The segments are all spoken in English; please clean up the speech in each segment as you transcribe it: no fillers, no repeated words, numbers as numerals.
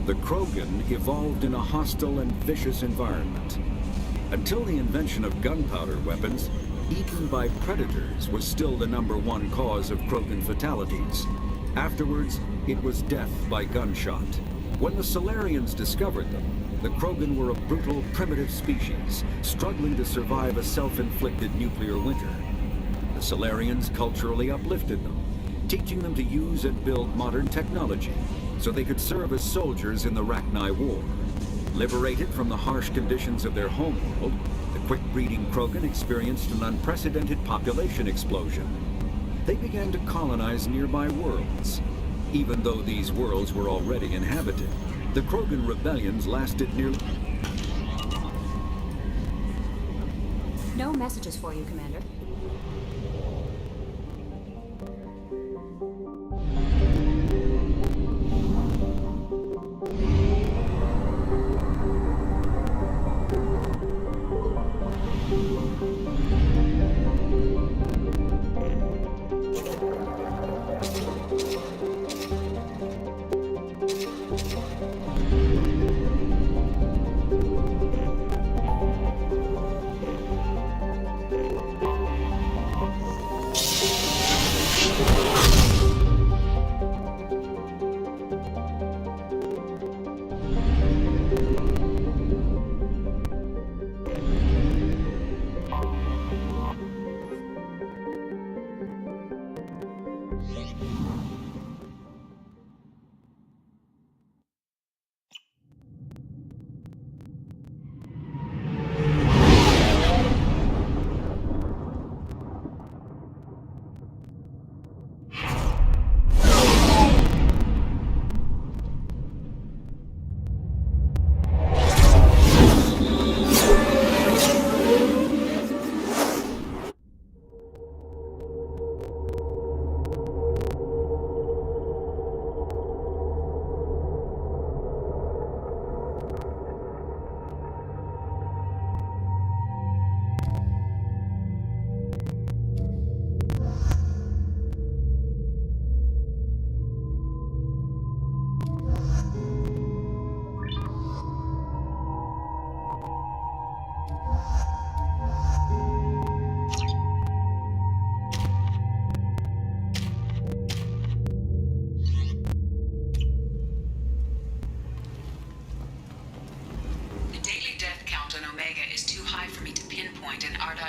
The Krogan evolved in a hostile and vicious environment. Until the invention of gunpowder weapons, eaten by predators was still the #1 cause of Krogan fatalities. Afterwards, it was death by gunshot. When the Solarians discovered them, the Krogan were a brutal, primitive species, struggling to survive a self-inflicted nuclear winter. The Solarians culturally uplifted them, teaching them to use and build modern technology, so they could serve as soldiers in the Rachni War. Liberated from the harsh conditions of their homeworld, the quick-breeding Krogan experienced an unprecedented population explosion. They began to colonize nearby worlds. Even though these worlds were already inhabited, the Krogan rebellions lasted nearly... No messages for you, Commander.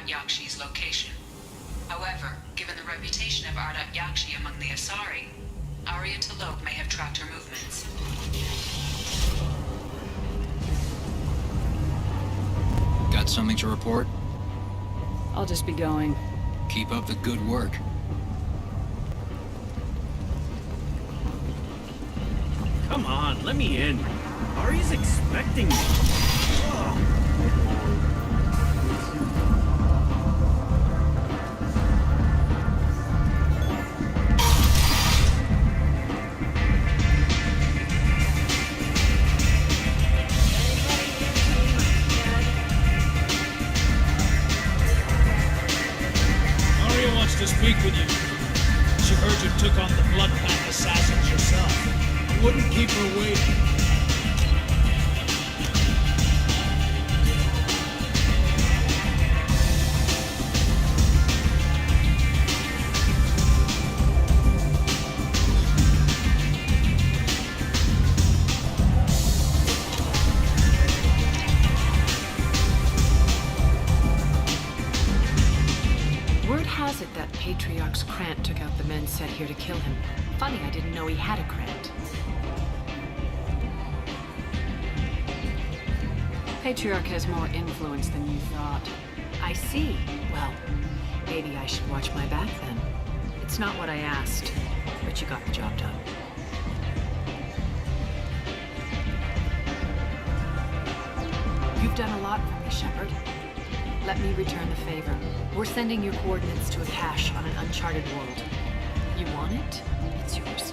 Yakshi's location. However, given the reputation of Yakshi among the Asari, Arya T'Loak may have tracked her movements. Got something to report? I'll just be going. Keep up the good work. Come on, let me in. Arya's expecting me. Ugh. To speak with you. She heard you took on the Blood Pact assassins yourself. I wouldn't keep her waiting. Patriarch's Krant took out the men sent here to kill him. Funny, I didn't know he had a Krant. Patriarch has more influence than you thought. I see. Well, maybe I should watch my back then. It's not what I asked, but you got the job done. You've done a lot for me, Shepard. Let me return the favor. We're sending your coordinates to a cache on an uncharted world. You want it? It's yours.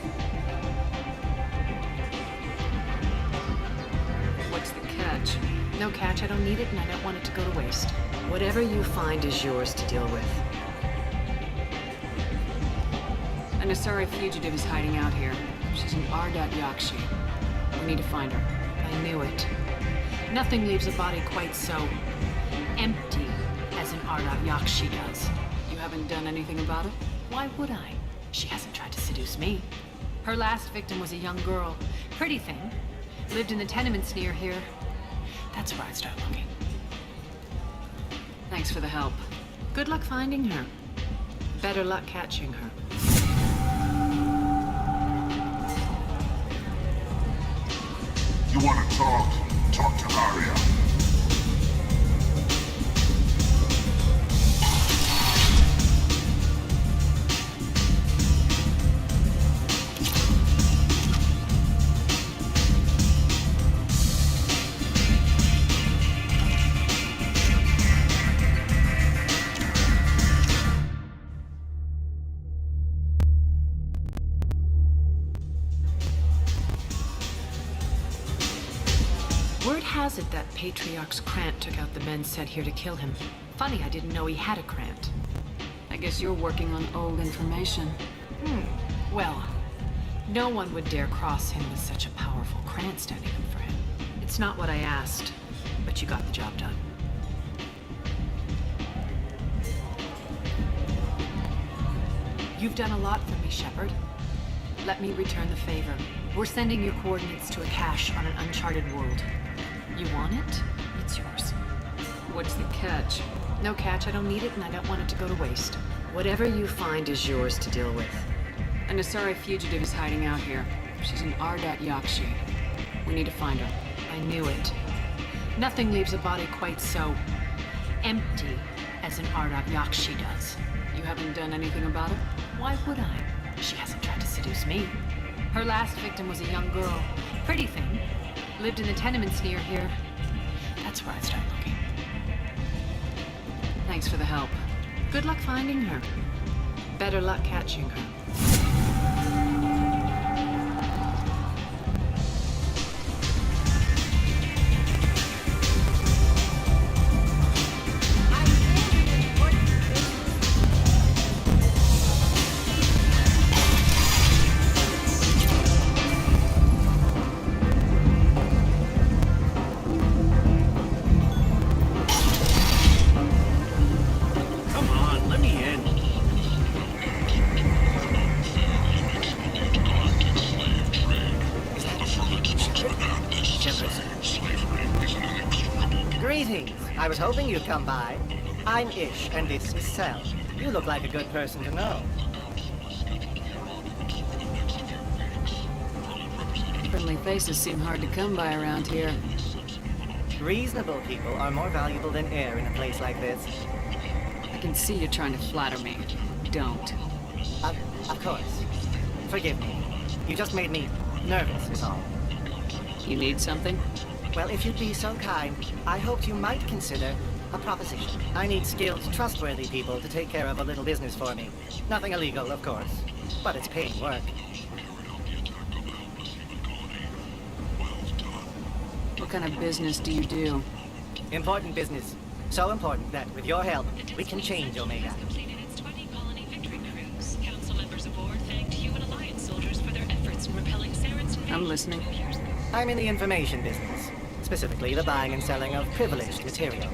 What's the catch? No catch, I don't need it, and I don't want it to go to waste. Whatever you find is yours to deal with. An Asari fugitive is hiding out here. She's an Yakshi. We need to find her. I knew it. Nothing leaves a body quite so empty as an Ardat Yakshi does. You haven't done anything about it? Why would I? She hasn't tried to seduce me. Her last victim was a young girl. Pretty thing. Lived in the tenements near here. That's where I'd start looking. Thanks for the help. Good luck finding her. Better luck catching her. You want to talk? Talk to Aria. Word has it that Patriarch's Krant took out the men sent here to kill him. Funny, I didn't know he had a Krant. I guess you're working on old information. Well, no one would dare cross him with such a powerful Krant standing up for him. It's not what I asked, but you got the job done. You've done a lot for me, Shepard. Let me return the favor. We're sending your coordinates to a cache on an uncharted world. You want it? It's yours. What's the catch? No catch, I don't need it, and I don't want it to go to waste. Whatever you find is yours to deal with. An Asari fugitive is hiding out here. She's an Ardat Yakshi. We need to find her. I knew it. Nothing leaves a body quite so empty as an Ardat Yakshi does. You haven't done anything about it? Why would I? She hasn't tried to seduce me. Her last victim was a young girl. Pretty thing. Lived in the tenements near here. That's where I'd start looking. Thanks for the help. Good luck finding her. Better luck catching her. Come on, let me in. Greetings. I was hoping you'd come by. I'm Ish, and this is Sel. You look like a good person to know. Friendly faces seem hard to come by around here. Reasonable people are more valuable than air in a place like this. I can see you trying to flatter me. Don't. Of course. Forgive me. You just made me nervous, is all. You need something? Well, if you'd be so kind, I hoped you might consider a proposition. I need skilled, trustworthy people to take care of a little business for me. Nothing illegal, of course, but it's paying work. What kind of business do you do? Important business. So important that, with your help, we can change Omega. Completed its 20 colony victory cruise. Council members aboard thanked human alliance soldiers for their efforts in repelling Saren's I'm listening. I'm in the information business. Specifically, the buying and selling of privileged material.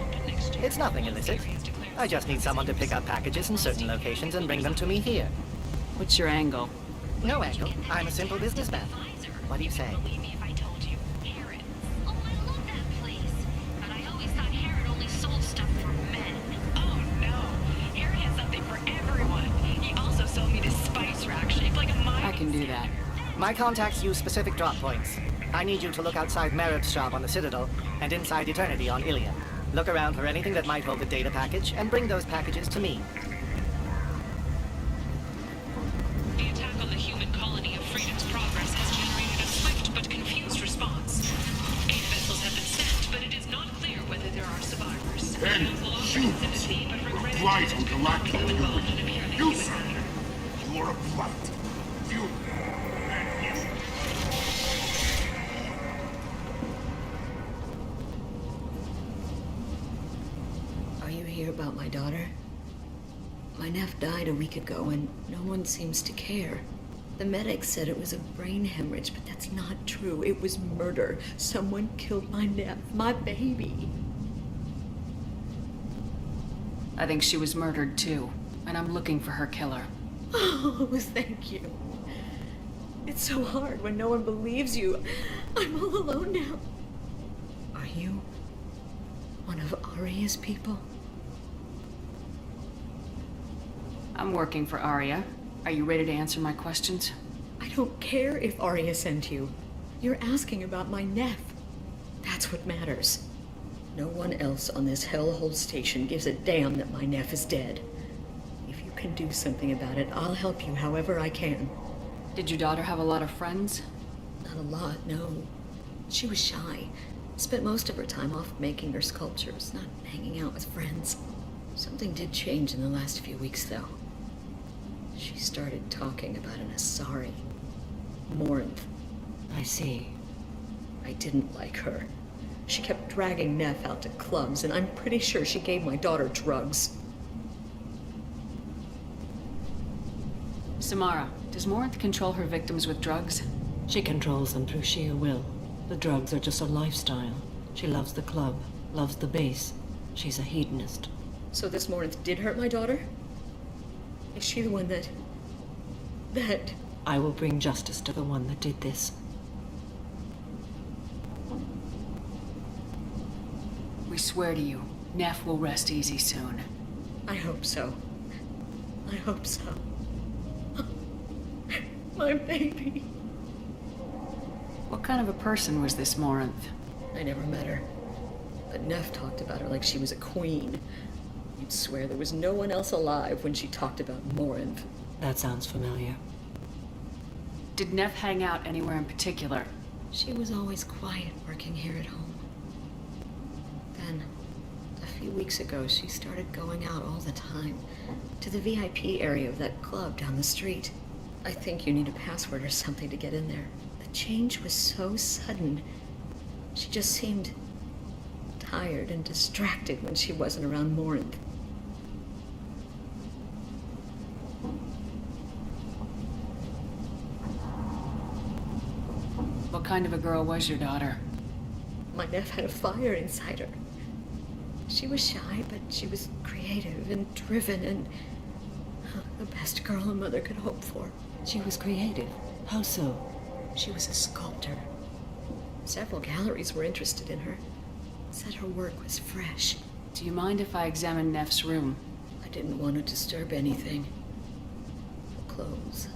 It's nothing illicit. I just need someone to pick up packages in certain locations and bring them to me here. What's your angle? No angle. I'm a simple businessman. What do you say? Believe me if I told you. Herod. Oh, I love that place. But I always thought Herod only sold stuff for men. Oh, no. Herod has something for everyone. He also sold me this spice rack shaped like a mine. I can do that. My contacts use specific drop points. I need you to look outside Merib's shop on the Citadel and inside Eternity on Ilia. Look around for anything that might hold a data package and bring those packages to me. The attack on the human colony of Freedom's Progress has generated a swift but confused response. 8 vessels have been sent, but it is not clear whether there are survivors. Hey, shoot! Blight on Galactic. You, sir! You are a blight. You... Are you here about my daughter? My nephew died a week ago, and no one seems to care. The medics said it was a brain hemorrhage, but that's not true. It was murder. Someone killed my Neff, my baby. I think she was murdered too, and I'm looking for her killer. Oh, thank you. It's so hard when no one believes you. I'm all alone now. Are you one of Arya's people? I'm working for Arya. Are you ready to answer my questions? I don't care if Arya sent you. You're asking about my Neff. That's what matters. No one else on this hellhole station gives a damn that my Neff is dead. If you can do something about it, I'll help you however I can. Did your daughter have a lot of friends? Not a lot, no. She was shy. Spent most of her time off making her sculptures, not hanging out with friends. Something did change in the last few weeks, though. She started talking about an Asari. Morinth. I see. I didn't like her. She kept dragging Neff out to clubs, and I'm pretty sure she gave my daughter drugs. Samara, does Morinth control her victims with drugs? She controls them through sheer will. The drugs are just a lifestyle. She loves the club, loves the base. She's a hedonist. So this Morinth did hurt my daughter? Is she the one that... I will bring justice to the one that did this. We swear to you, Neff will rest easy soon. I hope so. I hope so. My baby. What kind of a person was this Morinth? I never met her. But Neff talked about her like she was a queen. You'd swear there was no one else alive when she talked about Morinth. That sounds familiar. Did Neff hang out anywhere in particular? She was always quiet working here at home. Then, a few weeks ago, she started going out all the time. To the VIP area of that club down the street. I think you need a password or something to get in there. The change was so sudden. She just seemed tired and distracted when she wasn't around Morinth. What kind of a girl was your daughter? My Neff had a fire inside her. She was shy, but she was creative and driven and the best girl a mother could hope for. She was creative. How so? She was a sculptor. Several galleries were interested in her. Said her work was fresh. Do you mind if I examine Neff's room? I didn't want to disturb anything. Her clothes,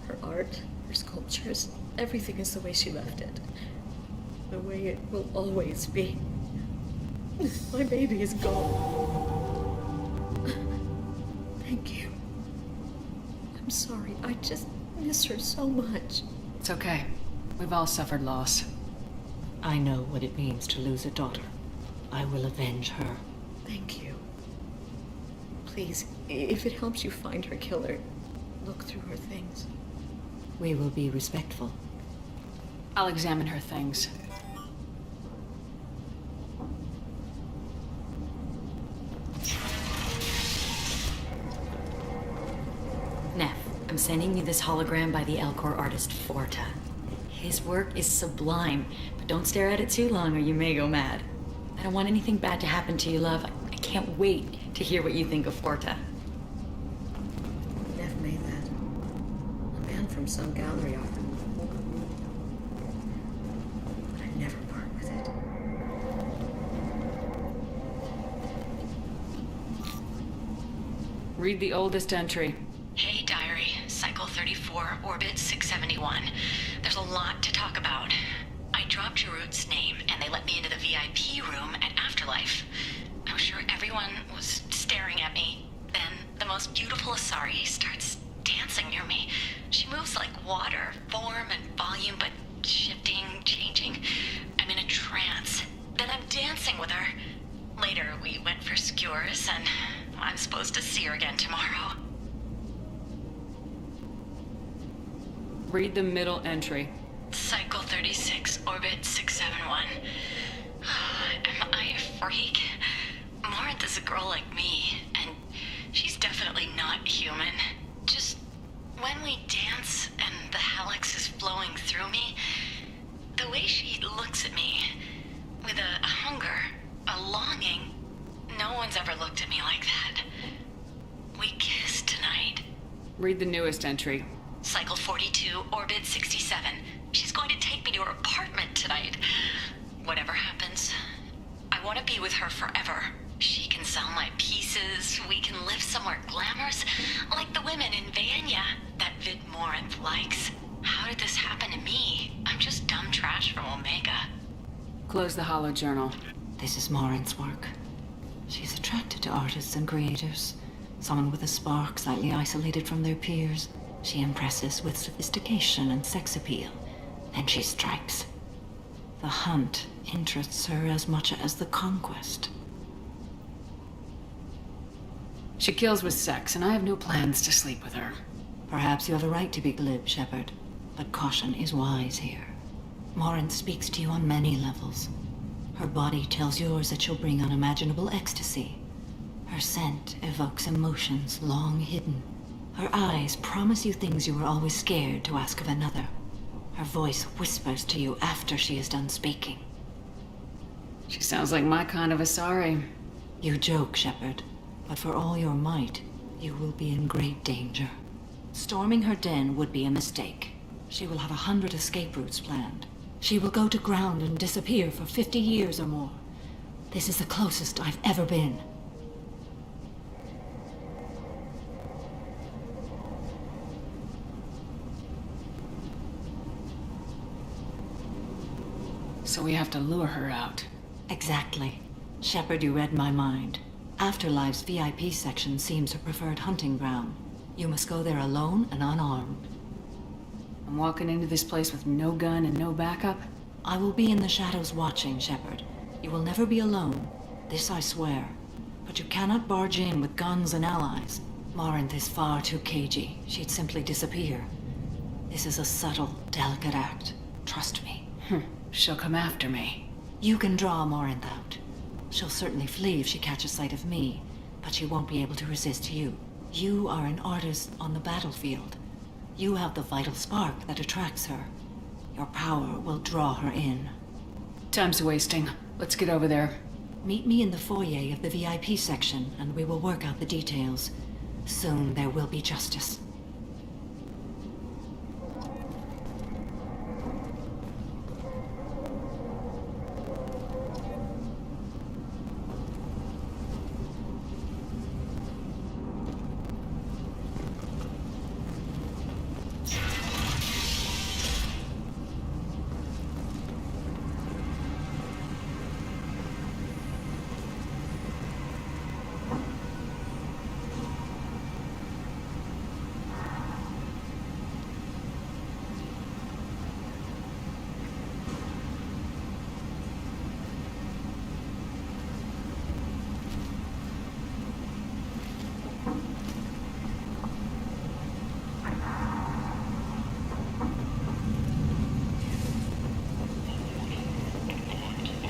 her art, her sculptures, everything is the way she left it. The way it will always be. My baby is gone. Thank you. I'm sorry. I just miss her so much. It's okay. We've all suffered loss. I know what it means to lose a daughter. I will avenge her. Thank you. Please, if it helps you find her killer, look through her things. We will be respectful. I'll examine her things. Neff, I'm sending you this hologram by the Elcor artist Forta. His work is sublime, but don't stare at it too long or you may go mad. I don't want anything bad to happen to you, love. I can't wait to hear what you think of Forta. Neff made that. A man from some gallery often. But I'd never part with it. Read the oldest entry. Hey, Diary. Cycle 34, Orbit 671. There's a lot to talk about. I dropped Jarud's name, and they let me into the VIP room at Afterlife. I'm sure everyone was staring at me. Then the most beautiful Asari starts dancing near me. She moves like water, form and volume, but shifting, changing. I'm in a trance. Then I'm dancing with her. Later, we went for skewers, and I'm supposed to see her again tomorrow. Read the middle entry. Cycle 36, Orbit 671. Am I a freak? Morinth is a girl like me, and she's definitely not human. Just when we dance and the Read the newest entry. Cycle 42, orbit 67. She's going to take me to her apartment tonight. Whatever happens, I want to be with her forever. She can sell my pieces. We can live somewhere glamorous, like the women in Vanya that Vid Morinth likes. How did this happen to me? I'm just dumb trash from Omega. Close the holo journal. This is Morinth's work. She's attracted to artists and creators. Someone with a spark, slightly isolated from their peers. She impresses with sophistication and sex appeal. Then she strikes. The hunt interests her as much as the conquest. She kills with sex, and I have no plans to sleep with her. Perhaps you have a right to be glib, Shepard, but caution is wise here. Morinth speaks to you on many levels. Her body tells yours that she'll bring unimaginable ecstasy. Her scent evokes emotions long hidden. Her eyes promise you things you were always scared to ask of another. Her voice whispers to you after she is done speaking. She sounds like my kind of Asari. You joke, Shepard, but for all your might, you will be in great danger. Storming her den would be a mistake. She will have 100 escape routes planned. She will go to ground and disappear for 50 years or more. This is the closest I've ever been. So we have to lure her out. Exactly. Shepard, you read my mind. Afterlife's VIP section seems her preferred hunting ground. You must go there alone and unarmed. I'm walking into this place with no gun and no backup? I will be in the shadows watching, Shepard. You will never be alone. This I swear. But you cannot barge in with guns and allies. Morinth is far too cagey. She'd simply disappear. This is a subtle, delicate act. Trust me. She'll come after me. You can draw Morinth out. She'll certainly flee if she catches sight of me, but she won't be able to resist you. You are an artist on the battlefield. You have the vital spark that attracts her. Your power will draw her in. Time's wasting. Let's get over there. Meet me in the foyer of the VIP section, and we will work out the details. Soon there will be justice.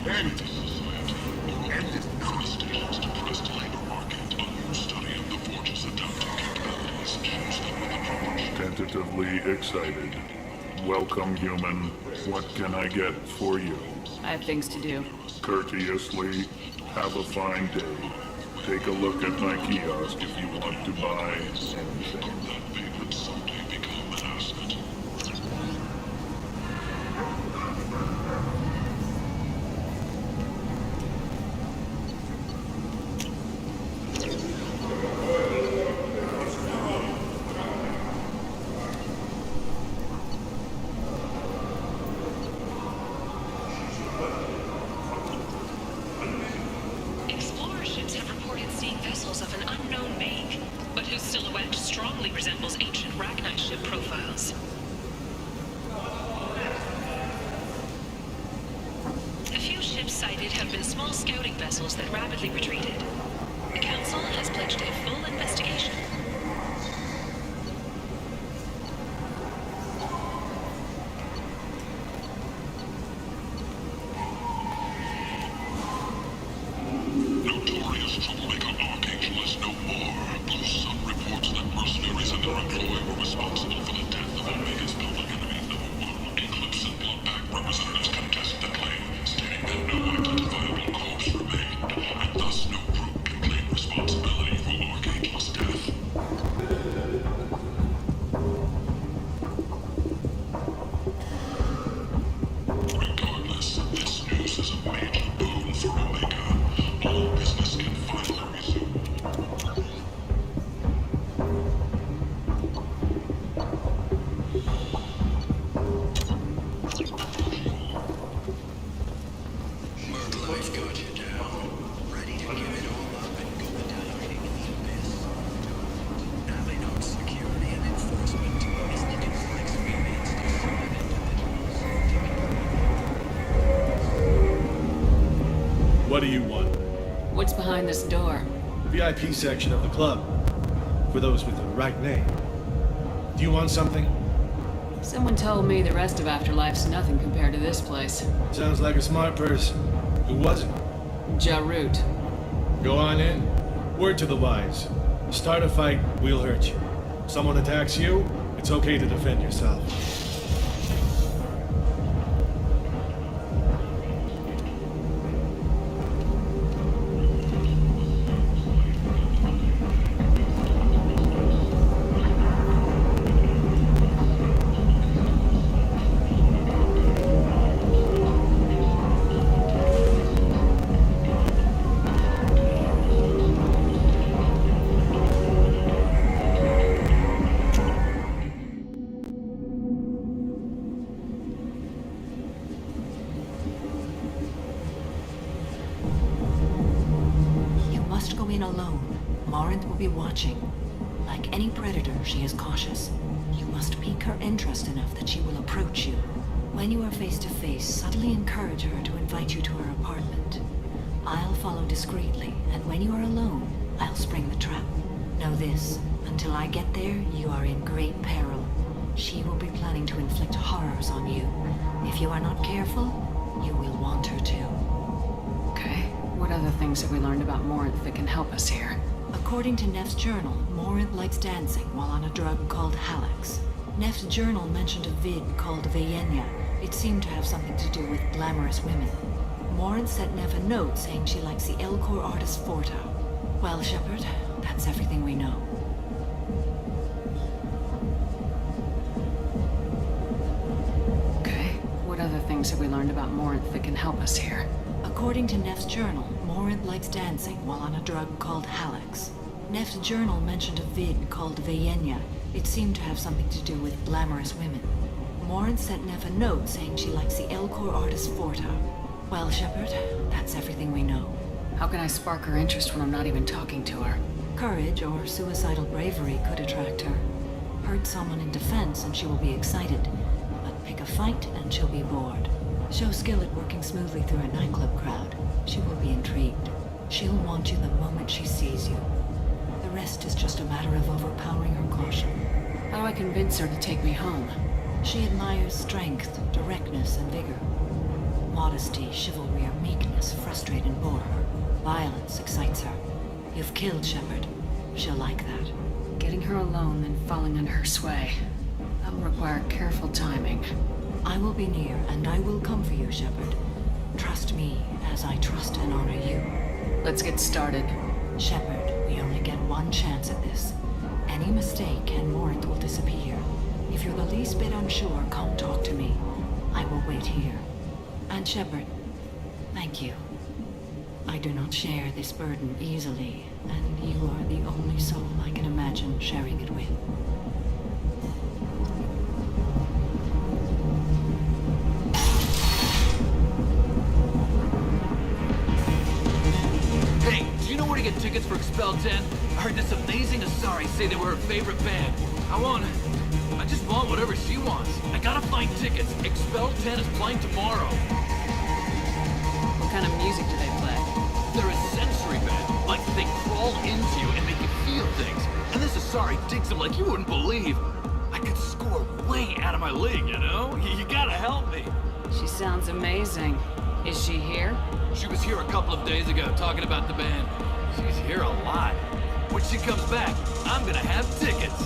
End this society. End this nonsense. Depressed labor market. A new study of the forge's adaptive capabilities. Fuse them with the proper... Tentatively excited. Welcome, human. What can I get for you? I have things to do. Courteously, have a fine day. Take a look at my kiosk if you want to buy anything. That they would someday become an asset. Explorer ships have reported seeing vessels of an unknown make, but whose silhouette strongly resembles ancient Ragni ship profiles. The few ships sighted have been small scouting vessels that rapidly retreated. The Council has pledged a full investigation. Notorious troublemaker Archangel is no more. Blue Sun reports that mercenaries in their employ were responsible for the death of Omega's public enemy #1. Eclipse and Bloodback representatives contest the claim, stating that no identifiable corpse remained, and thus no group can claim responsibility for Archangel's death. What do you want? What's behind this door? VIP section of the club. For those with the right name. Do you want something? Someone told me the rest of Afterlife's nothing compared to this place. Sounds like a smart person. Who was it? Jarut. Go on in. Word to the wise. Start a fight, we'll hurt you. Someone attacks you, it's okay to defend yourself. Like any predator, she is cautious. You must pique her interest enough that she will approach you. When you are face to face, subtly encourage her to invite you to her apartment. I'll follow discreetly, and when you are alone, I'll spring the trap. Know this, until I get there, you are in great peril. She will be planning to inflict horrors on you. If you are not careful, you will want her to. Okay, what other things have we learned about Morinth that can help us here? According to Neff's journal, Morinth likes dancing while on a drug called Halax. Neff's journal mentioned a vid called Vayenya. It seemed to have something to do with glamorous women. Morinth sent Neff a note saying she likes the Elcor artist Forta. Well, Shepard, that's everything we know. Okay, what other things have we learned about Morinth that can help us here? According to Neff's journal, Morinth likes dancing while on a drug called Halax. Neff's journal mentioned a vid called Vayenya. It seemed to have something to do with glamorous women. Morinth sent Neff a note saying she likes the Elcor artist Forta. Well, Shepard, that's everything we know. How can I spark her interest when I'm not even talking to her? Courage or suicidal bravery could attract her. Hurt someone in defense and she will be excited. But pick a fight and she'll be bored. Show skill at working smoothly through a nightclub crowd. She will be intrigued. She'll want you the moment she sees you. The rest is just a matter of overpowering her caution. How do I convince her to take me home? She admires strength, directness, and vigor. Modesty, chivalry, or meekness frustrate and bore her. Violence excites her. You've killed Shepard. She'll like that. Getting her alone and falling under her sway. That'll require careful timing. I will be near, and I will come for you, Shepard. Trust me, as I trust and honor you. Let's get started. Shepard, we only get one chance at this. Any mistake and Morinth will disappear. If you're the least bit unsure, come talk to me. I will wait here. And Shepard, thank you. I do not share this burden easily, and you are the only soul I can imagine sharing it with. Hey, do you know where to get tickets for Expel 10? I heard this amazing Asari say they were her favorite band. I just want whatever she wants. I gotta find tickets. Expel 10 is playing tomorrow. What kind of music do they play? They're a sensory band. Like, they crawl into you and make you feel things. And this Asari digs them like you wouldn't believe. I could score way out of my league, you know? You gotta help me. She sounds amazing. Is she here? She was here a couple of days ago talking about the band. She's here a lot. When she comes back, I'm gonna have tickets.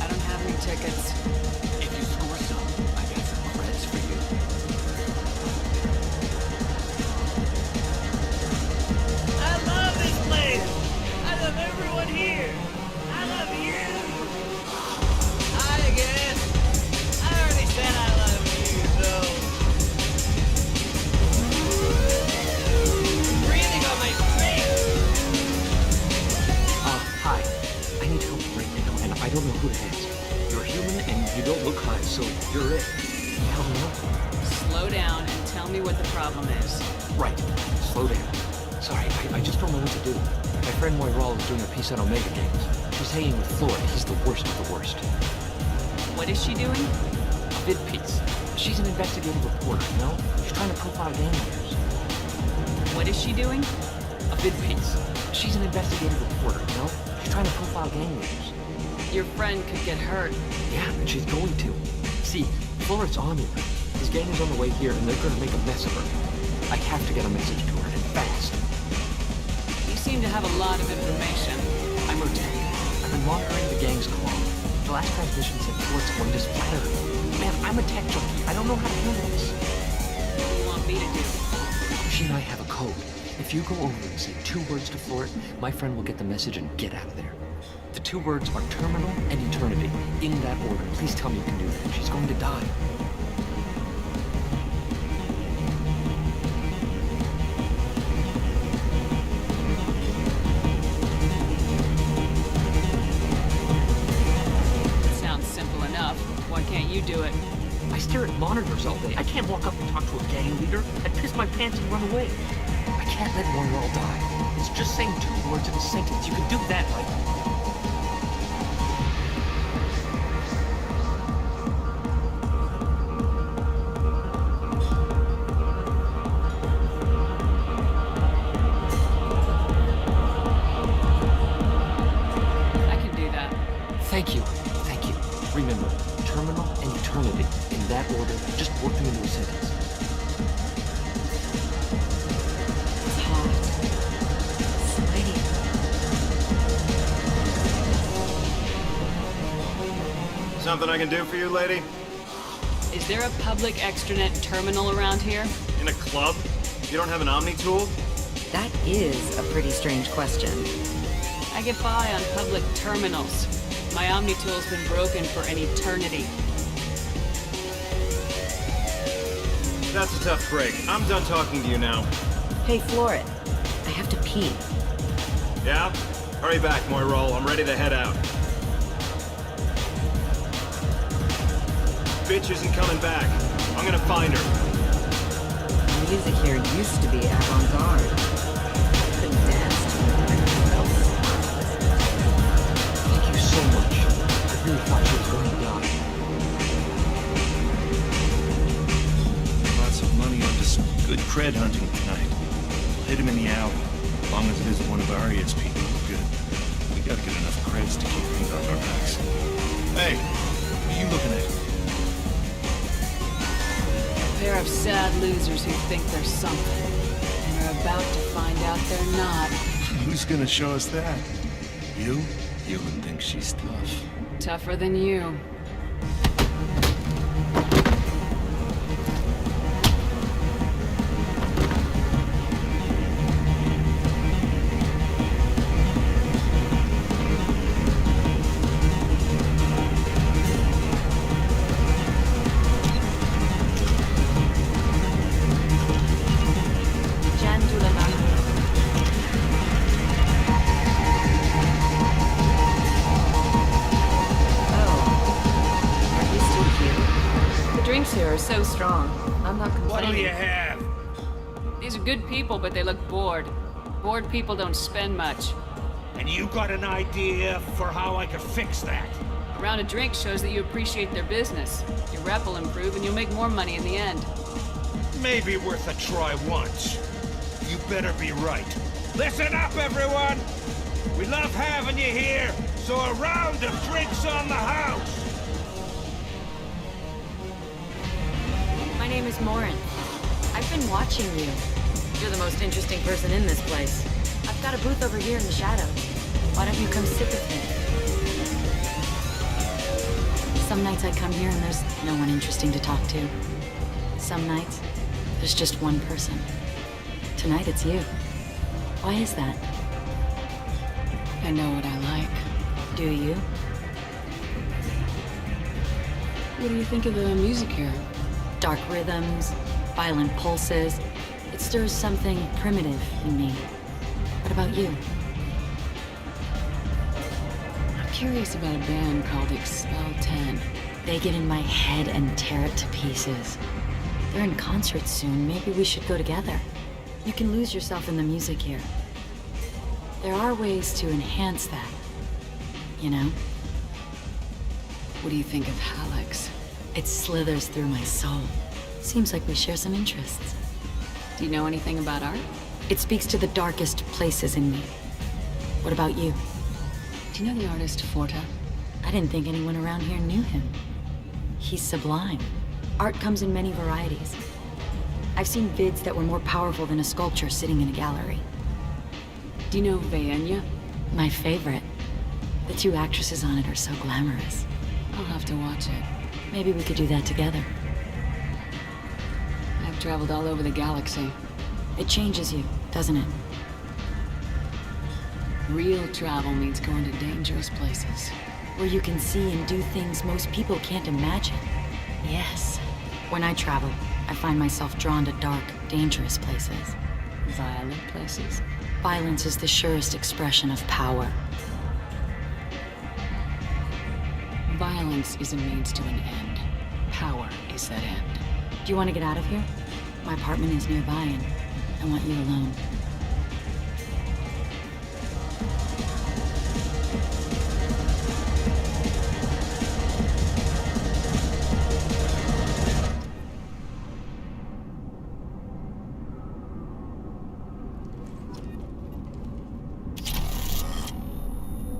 I don't have any tickets. If you score some, I got some credits for you. I love this place! I love everyone here! I love you! Hi again! I already said I love you, so... Breathing on my face! Hi. I need help right now, and I don't know who to ask. You're human, and you don't look high, so you're it. Help me out. Slow down and tell me what the problem is. Right. Slow down. Sorry, I just don't know what to do. My friend Moiral is doing a piece on Omega games. She's hanging with Floyd. He's the worst of the worst. What is she doing? A vid piece. She's an investigative reporter, you know? She's trying to profile game players. What is she doing? A vid piece. She's an investigative reporter, you know? She's trying to profile gang leaders. Your friend could get hurt. Yeah, and she's going to. See, Floret's on him. His gang is on the way here, and they're gonna make a mess of her. I have to get a message to her, and fast. You seem to have a lot of information. I'm her tech. I've been monitoring the gang's call. The last transmission said Floret's going to splatter her. Man, I'm a tech junkie. I don't know how to handle this. What do you want me to do? She and I have a code. If you go over and say 2 words to Floret, my friend will get the message and get out of there. The 2 words are terminal and eternity. In that order. Please tell me you can do that. She's going to die. Sounds simple enough. Why can't you do it? I stare at monitors all day. I can't walk up and talk to a gang leader. I'd piss my pants and run away. I can't let Moirelle die. It's just saying 2 words in a sentence. You can do that, right? I can do that. Thank you. Thank you. Remember, terminal and eternity. In that order, just work them into a sentence. It's hot. Sweaty. Something I can do for you, lady? Is there a public extranet terminal around here? In a club? You don't have an Omni tool? That is a pretty strange question. I get by on public terminals. My Omni tool's been broken for an eternity. That's a tough break. I'm done talking to you now. Hey, Floret. I have to pee. Yeah? Hurry back, Moirelle. I'm ready to head out. Bitch isn't coming back. I'm gonna find her. The music here used to be avant-garde. Couldn't dance to anything else. Thank you so much. I really thought she was going to die. Lots of money onto some good cred hunting tonight. We'll hit him in the alley. As long as it isn't one of Arya's people, we're good. We gotta get enough creds to keep things off our backs. Hey, what are you looking at? A pair of sad losers who think they're something. And are about to find out they're not. Who's gonna show us that? You? You would think she's tough. Tougher than you. So strong. I'm not complaining. What'll you have? These are good people, but they look bored. Bored people don't spend much. And you got an idea for how I could fix that? A round of drinks shows that you appreciate their business. Your rep will improve and you'll make more money in the end. Maybe worth a try once. You better be right. Listen up, everyone! We love having you here, so a round of drinks on the house! My name is Morin. I've been watching you. You're the most interesting person in this place. I've got a booth over here in the shadows. Why don't you come sit with me? Some nights I come here and there's no one interesting to talk to. Some nights, there's just one person. Tonight it's you. Why is that? I know what I like. Do you? What do you think of the music here? Dark rhythms, violent pulses. It stirs something primitive in me. What about you? I'm curious about a band called Expel 10. They get in my head and tear it to pieces. They're in concert soon. Maybe we should go together. You can lose yourself in the music here. There are ways to enhance that. You know? What do you think of Hallex? It slithers through my soul. Seems like we share some interests. Do you know anything about art? It speaks to the darkest places in me. What about you? Do you know the artist Forta? I didn't think anyone around here knew him. He's sublime. Art comes in many varieties. I've seen vids that were more powerful than a sculpture sitting in a gallery. Do you know Vaenya? My favorite. The two actresses on it are so glamorous. I'll have to watch it. Maybe we could do that together. I've traveled all over the galaxy. It changes you, doesn't it? Real travel means going to dangerous places. Where you can see and do things most people can't imagine. Yes. When I travel, I find myself drawn to dark, dangerous places. Violent places? Violence is the surest expression of power. Violence is a means to an end. Power is that end. Do you want to get out of here? My apartment is nearby and I want you alone.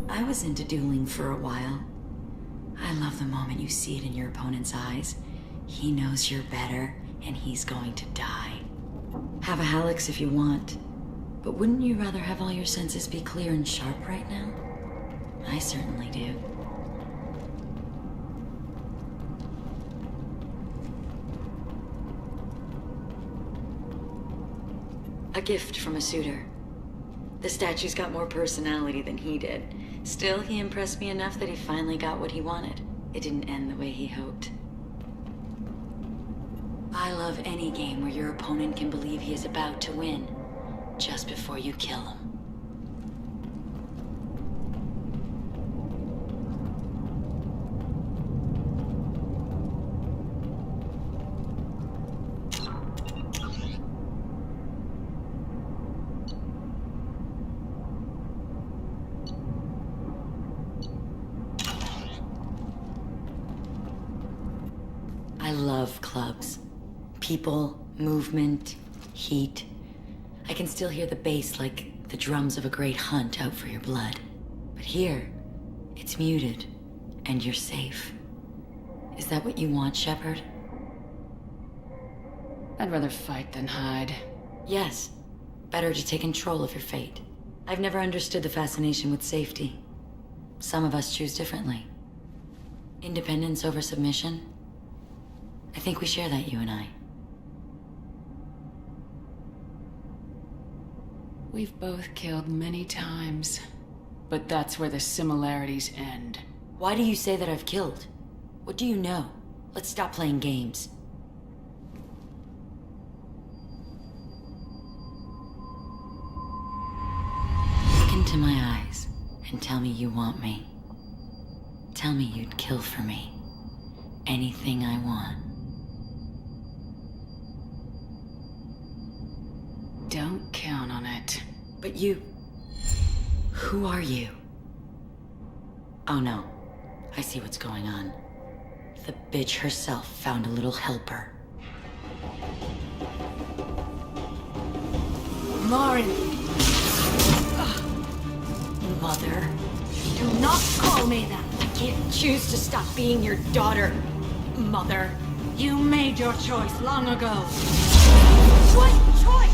I was into dueling for a while. I love the moment you see it in your opponent's eyes. He knows you're better, and he's going to die. Have a Hallex if you want, but wouldn't you rather have all your senses be clear and sharp right now? I certainly do. A gift from a suitor. The statue's got more personality than he did. Still, he impressed me enough that he finally got what he wanted. It didn't end the way he hoped. I love any game where your opponent can believe he is about to win, just before you kill him. I love clubs. People, movement, heat. I can still hear the bass like the drums of a great hunt out for your blood. But here, it's muted, and you're safe. Is that what you want, Shepard? I'd rather fight than hide. Yes. Better to take control of your fate. I've never understood the fascination with safety. Some of us choose differently. Independence over submission? I think we share that, you and I. We've both killed many times, but that's where the similarities end. Why do you say that I've killed? What do you know? Let's stop playing games. Look into my eyes and tell me you want me. Tell me you'd kill for me. Anything I want. Don't count on it. But you... Who are you? Oh no. I see what's going on. The bitch herself found a little helper. Lauren! Mother. Do not call me that! I can't choose to stop being your daughter, Mother. You made your choice long ago. What choice?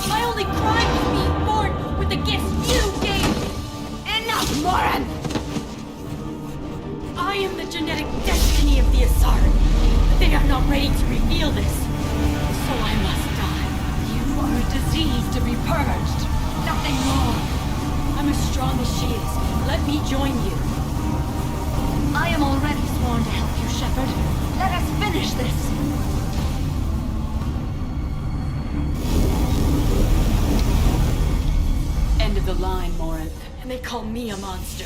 My only crime was being born with the gifts you gave me. Enough, Lauren! I am the genetic destiny of the Asari. But they are not ready to reveal this. So I must die. You are a disease to be purged. Nothing more. I'm as strong as she is. Let me join you. I am already sworn to help you, Shepard. Let us finish this. End of the line, Morinth. And they call me a monster.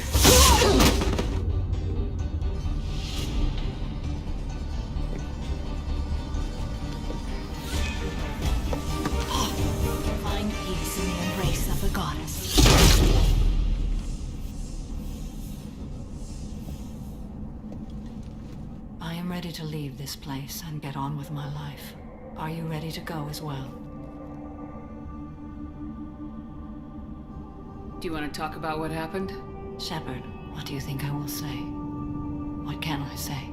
Find peace in the embrace of the goddess. I am ready to leave this place and get on with my life. Are you ready to go as well? Do you want to talk about what happened? Shepard, what do you think I will say? What can I say?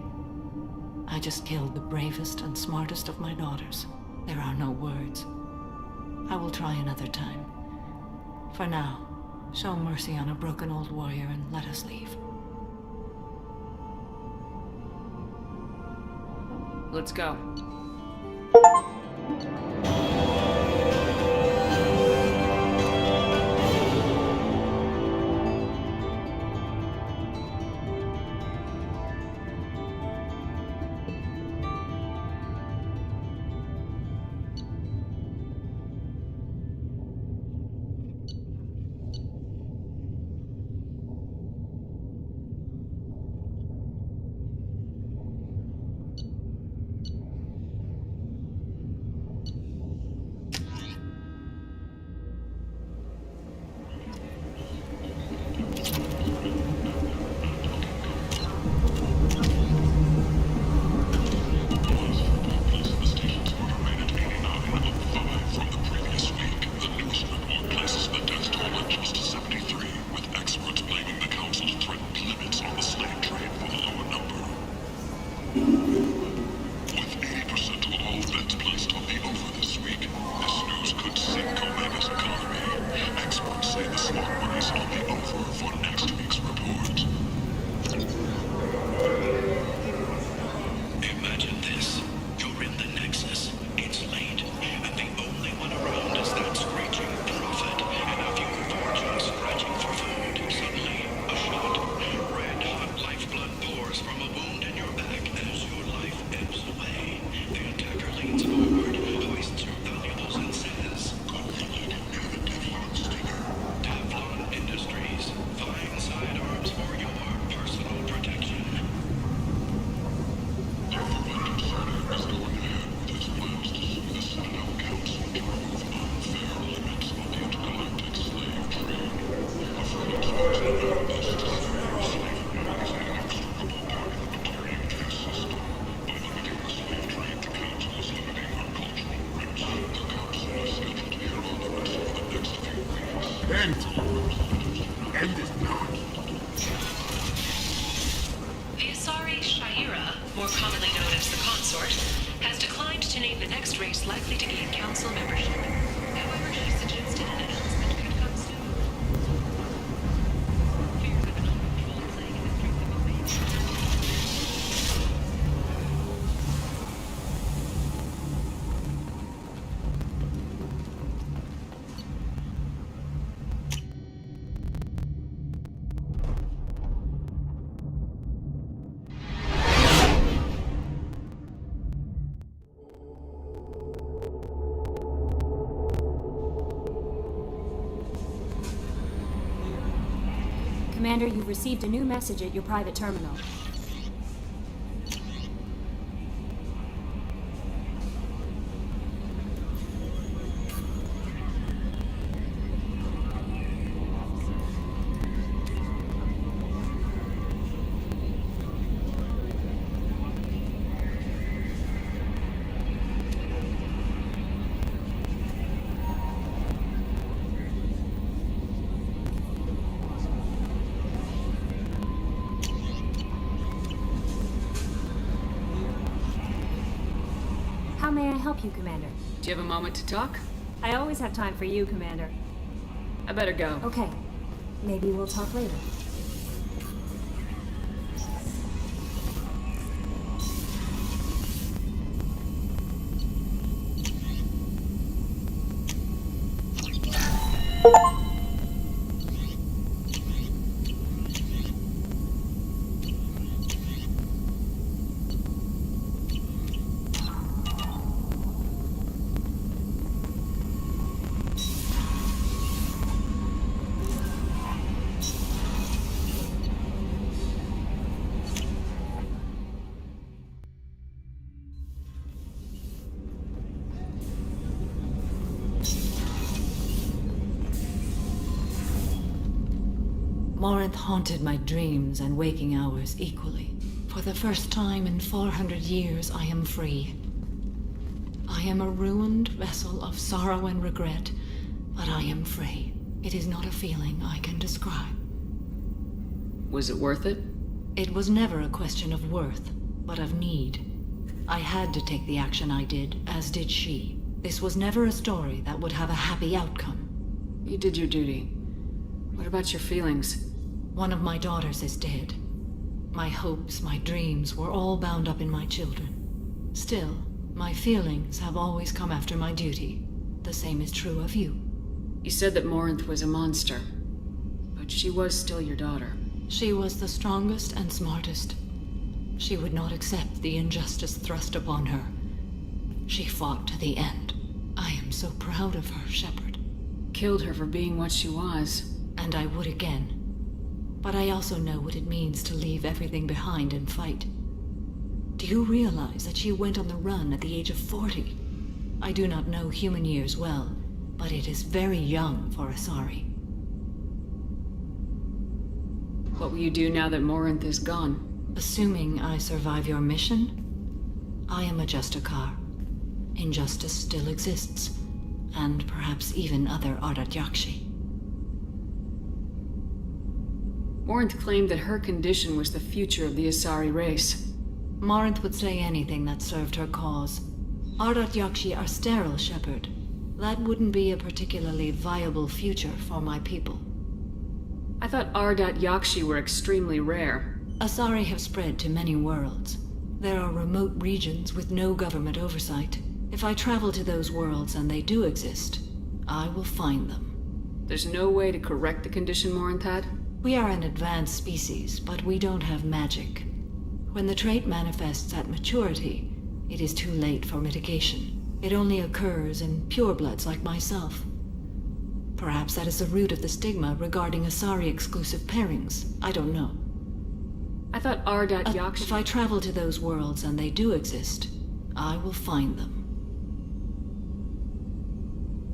I just killed the bravest and smartest of my daughters. There are no words. I will try another time. For now, show mercy on a broken old warrior and let us leave. Let's go. Commander, you've received a new message at your private terminal. How may I help you, Commander? Do you have a moment to talk? I always have time for you, Commander. I better go. Okay. Maybe we'll talk later. Morinth haunted my dreams and waking hours equally. For the first time in 400 years, I am free. I am a ruined vessel of sorrow and regret, but I am free. It is not a feeling I can describe. Was it worth it? It was never a question of worth, but of need. I had to take the action I did, as did she. This was never a story that would have a happy outcome. You did your duty. What about your feelings? One of my daughters is dead. My hopes, my dreams were all bound up in my children. Still, my feelings have always come after my duty. The same is true of you. You said that Morinth was a monster, but she was still your daughter. She was the strongest and smartest. She would not accept the injustice thrust upon her. She fought to the end. I am so proud of her, Shepard. Killed her for being what she was. And I would again. But I also know what it means to leave everything behind and fight. Do you realize that she went on the run at the age of 40? I do not know human years well, but it is very young for Asari. What will you do now that Morinth is gone? Assuming I survive your mission, I am a Justicar. Injustice still exists, and perhaps even other Ardat-Yakshi. Morinth claimed that her condition was the future of the Asari race. Morinth would say anything that served her cause. Ardat-Yakshi are sterile, Shepard. That wouldn't be a particularly viable future for my people. I thought Ardat-Yakshi were extremely rare. Asari have spread to many worlds. There are remote regions with no government oversight. If I travel to those worlds and they do exist, I will find them. There's no way to correct the condition Morinth had? We are an advanced species, but we don't have magic. When the trait manifests at maturity, it is too late for mitigation. It only occurs in purebloods like myself. Perhaps that is the root of the stigma regarding Asari-exclusive pairings. I don't know. I thought Ardat-Yakshi... If I travel to those worlds and they do exist, I will find them.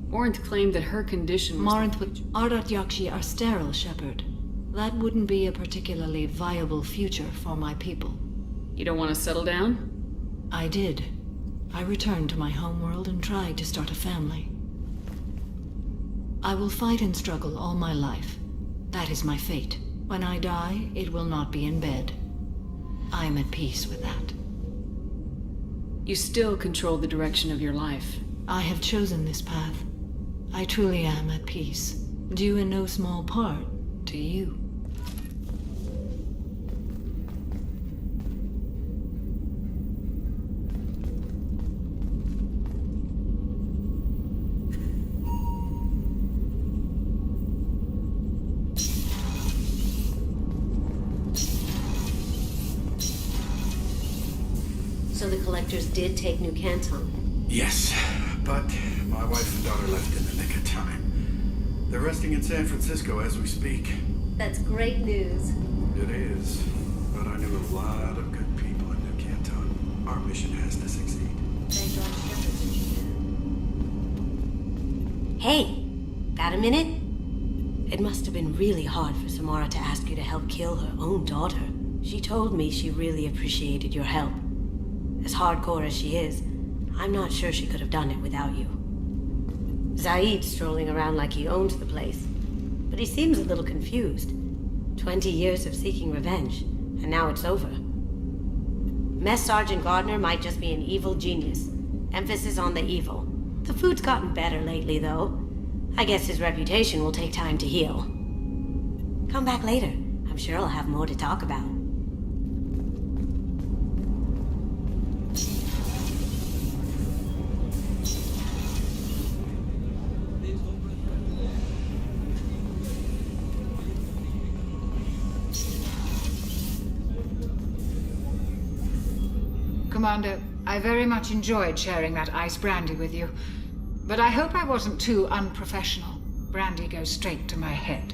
Morinth claimed that her condition was... Ardat-Yakshi are sterile, Shepard. That wouldn't be a particularly viable future for my people. You don't want to settle down? I did. I returned to my homeworld and tried to start a family. I will fight and struggle all my life. That is my fate. When I die, it will not be in bed. I am at peace with that. You still control the direction of your life. I have chosen this path. I truly am at peace, due in no small part to you. So the collectors did take New Canton? Yes, but my wife and daughter left in the nick of time. They're resting in San Francisco as we speak. That's great news. It is, but I knew a lot of good people in New Canton. Our mission has to succeed. Hey, got a minute? It must have been really hard for Samara to ask you to help kill her own daughter. She told me she really appreciated your help. As hardcore as she is, I'm not sure she could have done it without you. Zaid's strolling around like he owns the place, but he seems a little confused. 20 years of seeking revenge, and now it's over. Mess Sergeant Gardner might just be an evil genius. Emphasis on the evil. The food's gotten better lately, though. I guess his reputation will take time to heal. Come back later. I'm sure I'll have more to talk about. Commander, I very much enjoyed sharing that ice brandy with you. But I hope I wasn't too unprofessional. Brandy goes straight to my head.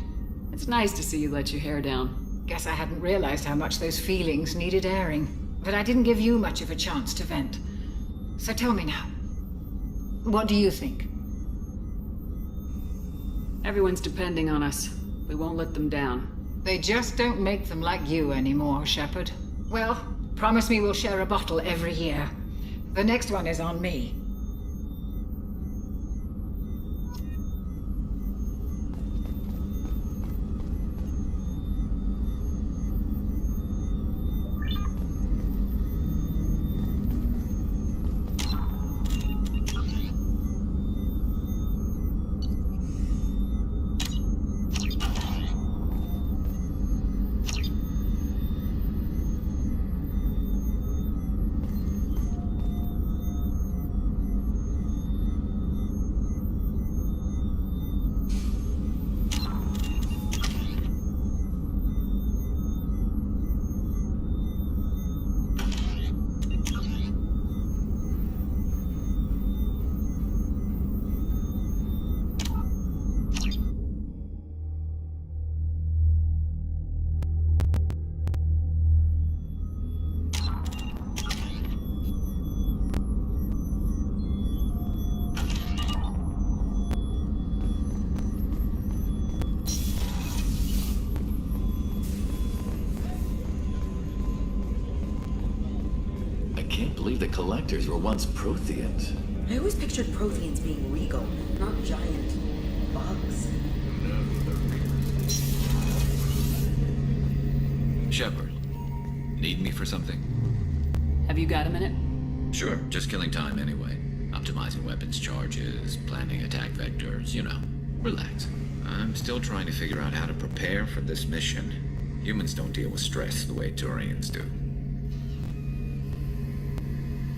It's nice to see you let your hair down. Guess I hadn't realized how much those feelings needed airing. But I didn't give you much of a chance to vent. So tell me now. What do you think? Everyone's depending on us. We won't let them down. They just don't make them like you anymore, Shepard. Well, promise me we'll share a bottle every year. The next one is on me. can't believe the collectors were once Protheans. I always pictured Protheans being regal, not giant bugs. Shepard, need me for something? Have you got a minute? Sure, just killing time anyway. Optimizing weapons charges, planning attack vectors, you know. Relax. I'm still trying to figure out how to prepare for this mission. Humans don't deal with stress the way Turians do.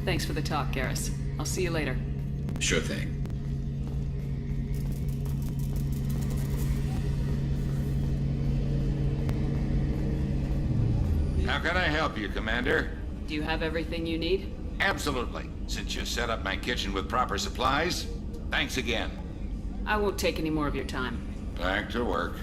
Thanks for the talk, Garrus. I'll see you later. Sure thing. How can I help you, Commander? Do you have everything you need? Absolutely. Since you set up my kitchen with proper supplies, thanks again. I won't take any more of your time. Back to work.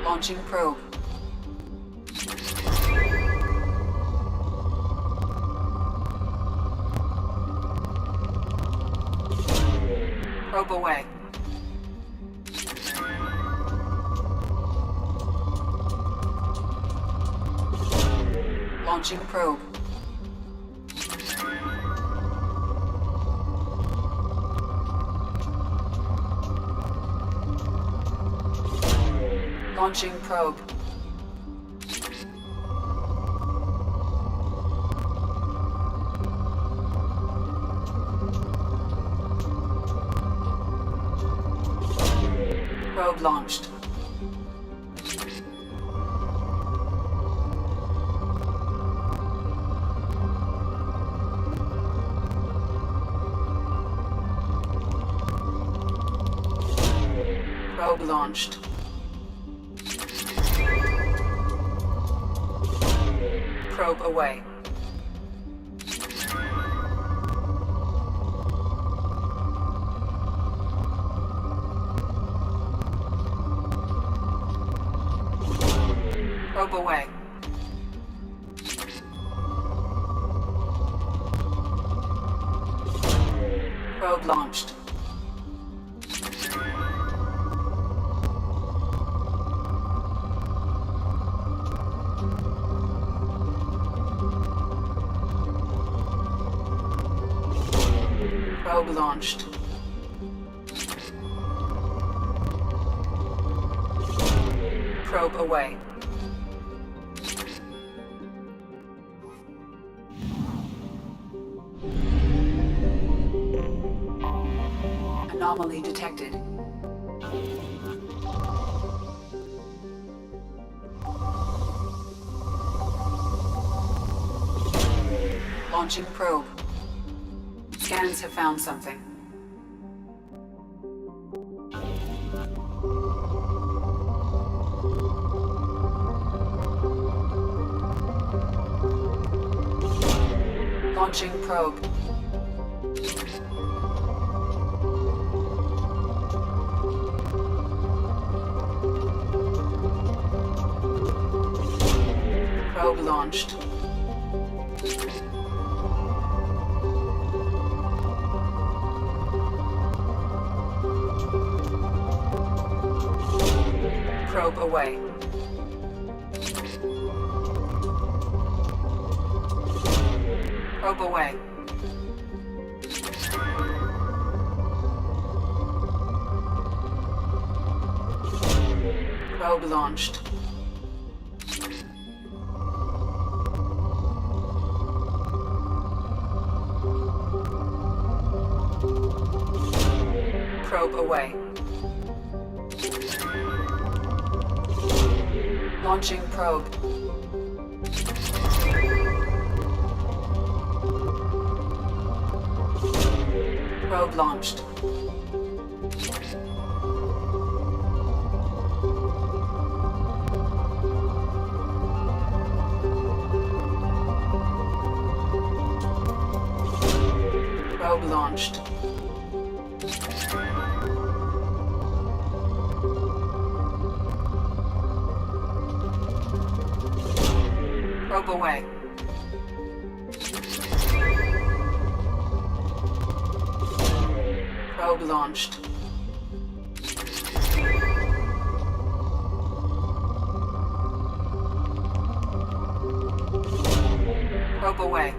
Launching probe. Probe away. Launching probe. Launching probe. Probe launched. Probe launched. Probe away. Probe away. Probe launched. Probe launched. Probe away. Anomaly detected. Launching probe. Scans have found something. Launching probe. Probe launched. Probe away. Probe away. Probe launched. Probe away. Launching probe. Probe launched. Probe launched. Probe away. Probe launched. Probe away.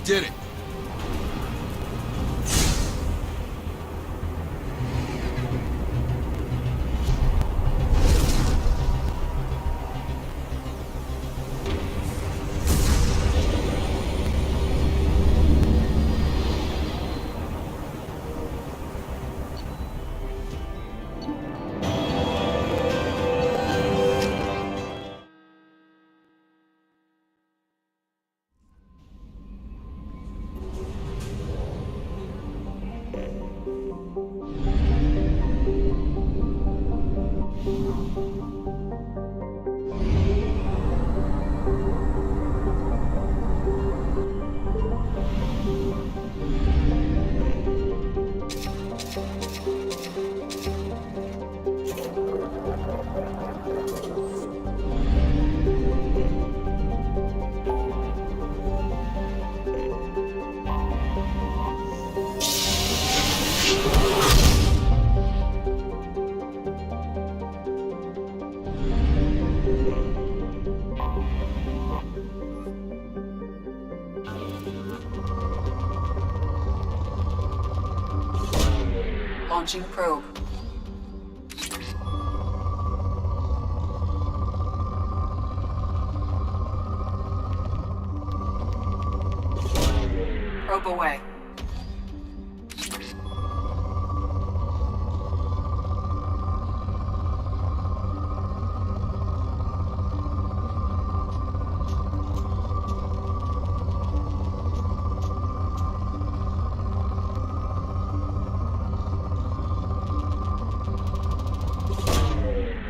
did it. Launching probe. Probe away.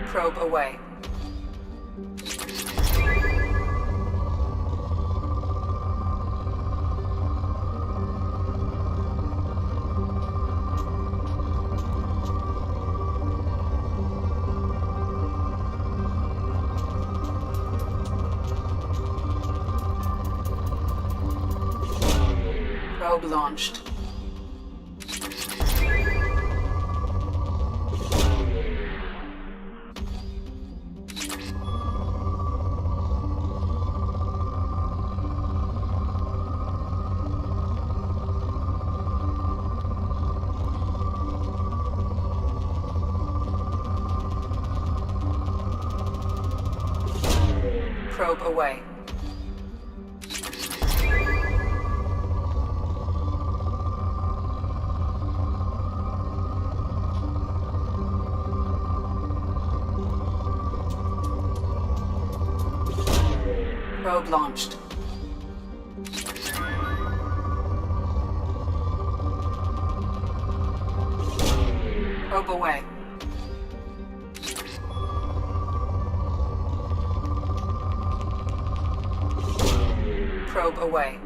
Probe away. Probe launched. Probe away. Probe launched. Probe away. Probe away.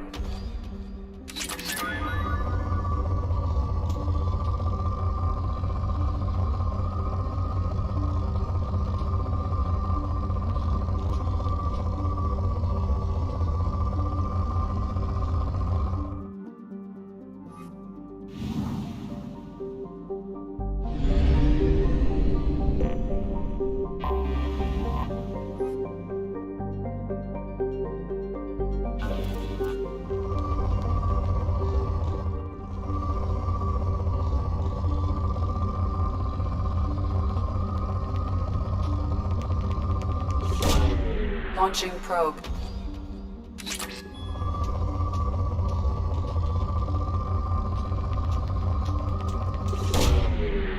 Launching probe.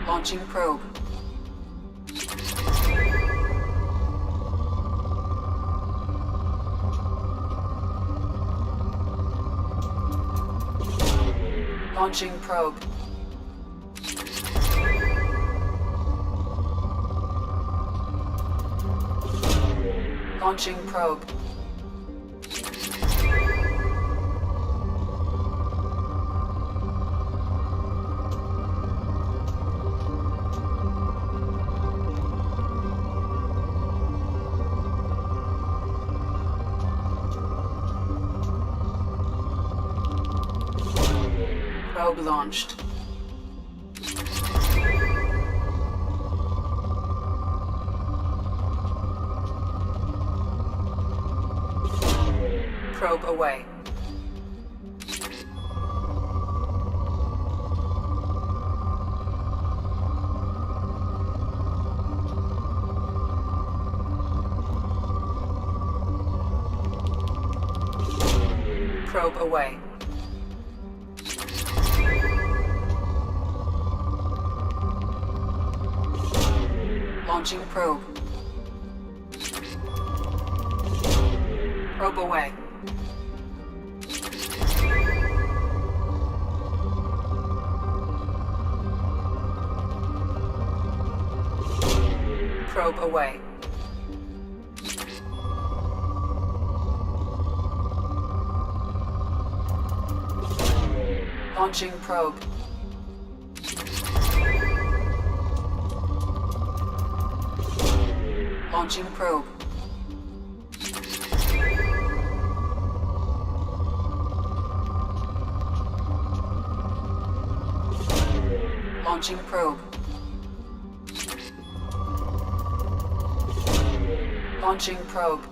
Launching probe. Launching probe. Launching probe. Probe launched. Probe away. Probe away. Launching probe. Probe away. Probe away. Launching probe. Launching probe. Launching probe. Launching probe.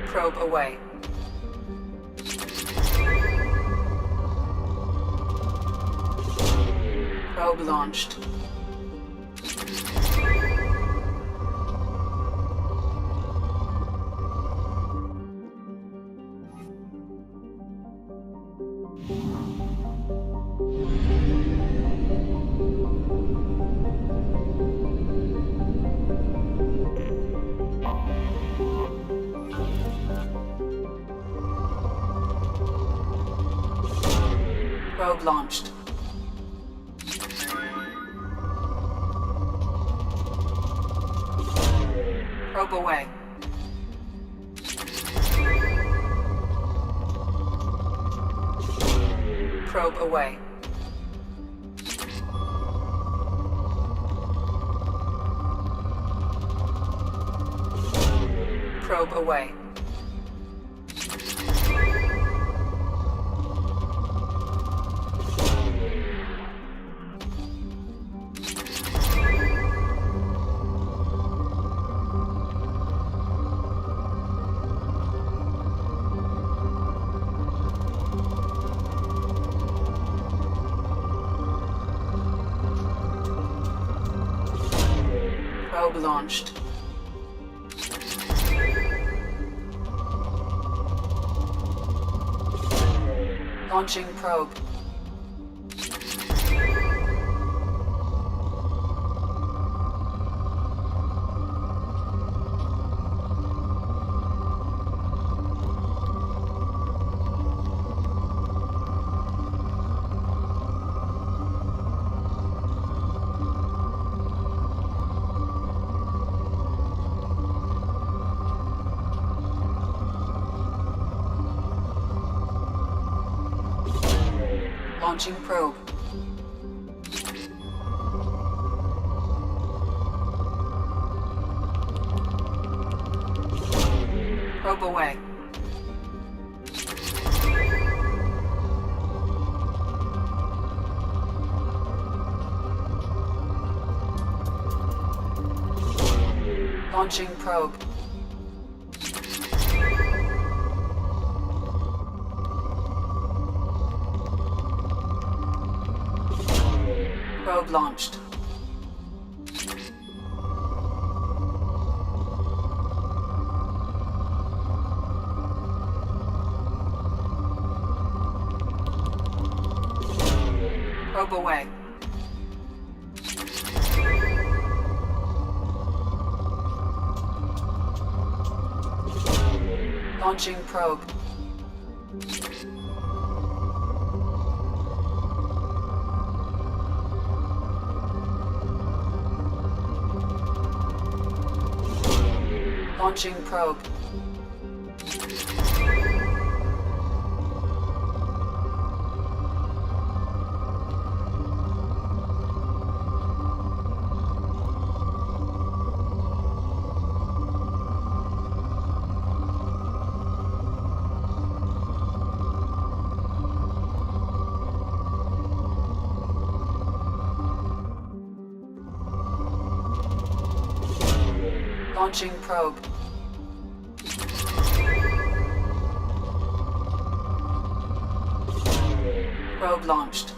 Probe away. Probe launched. Probe launched. Probe away. Probe away. Probe away. Probe launched. Launching probe. Launching probe. Probe away. Launching probe. Probe launched. Probe away. Launching probe. Launching probe. Launching probe. Probe launched.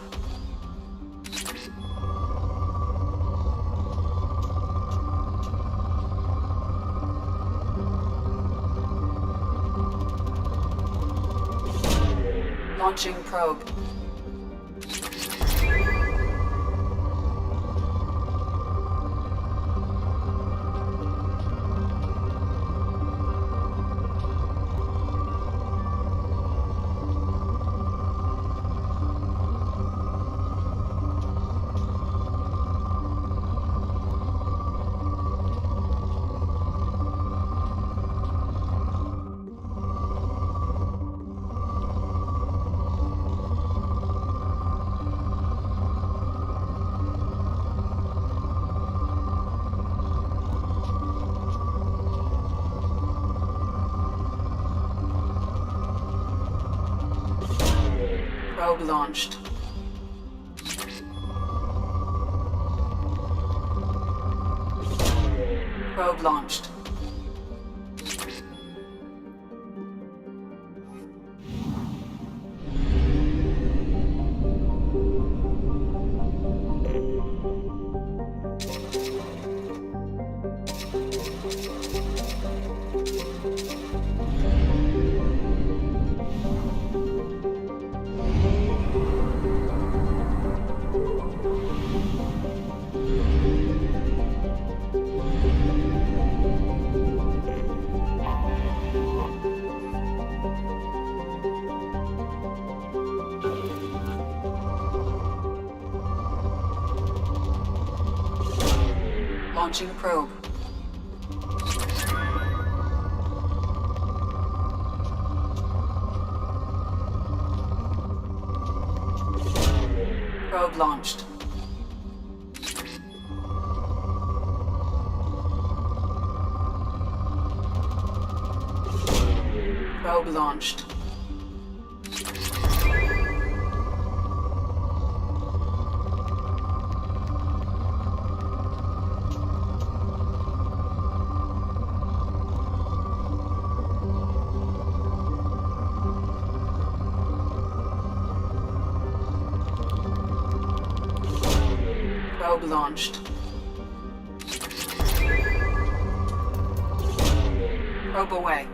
Launching probe. Probe launched. Probe launched. Launching probe. Probe launched. Probe launched. Probe launched. Probe away.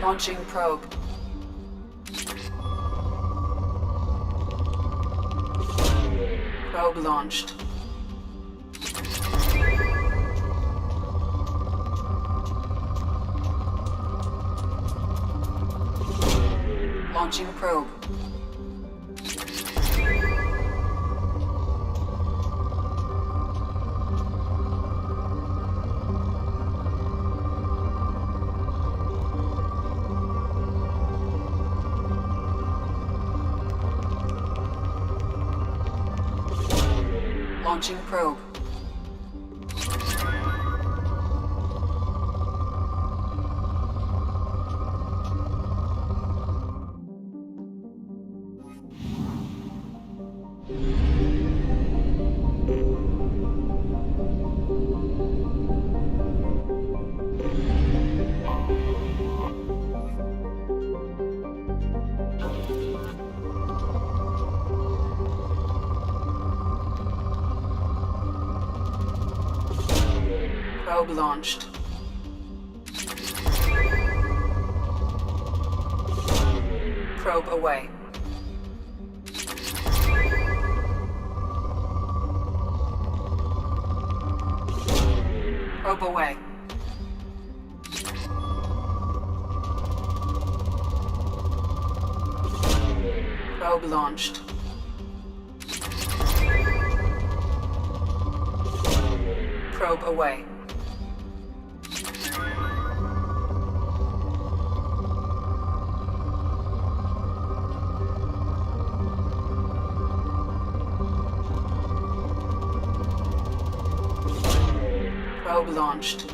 Launching probe. Probe launched. Launching probe. Launching probe. Probe launched. Probe away. Probe away. Probe launched. Probe away. Probe launched.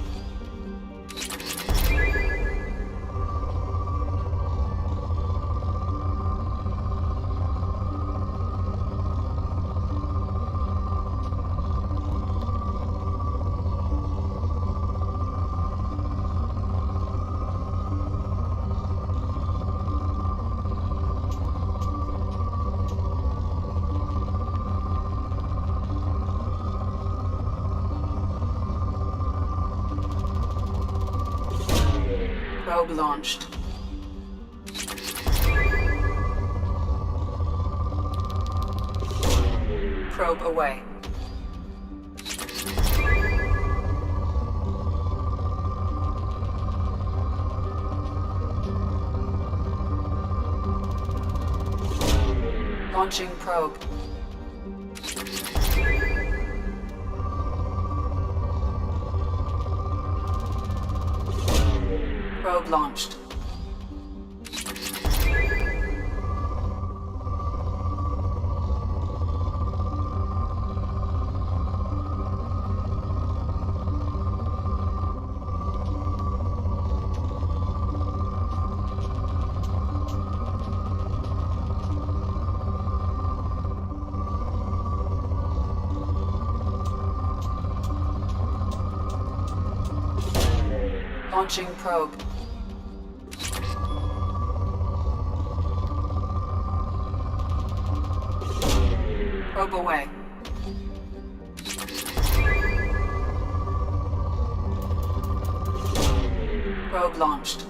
Probe launched. Probe away. Launching probe. Probe launched. Launching probe. Probe away. Probe launched.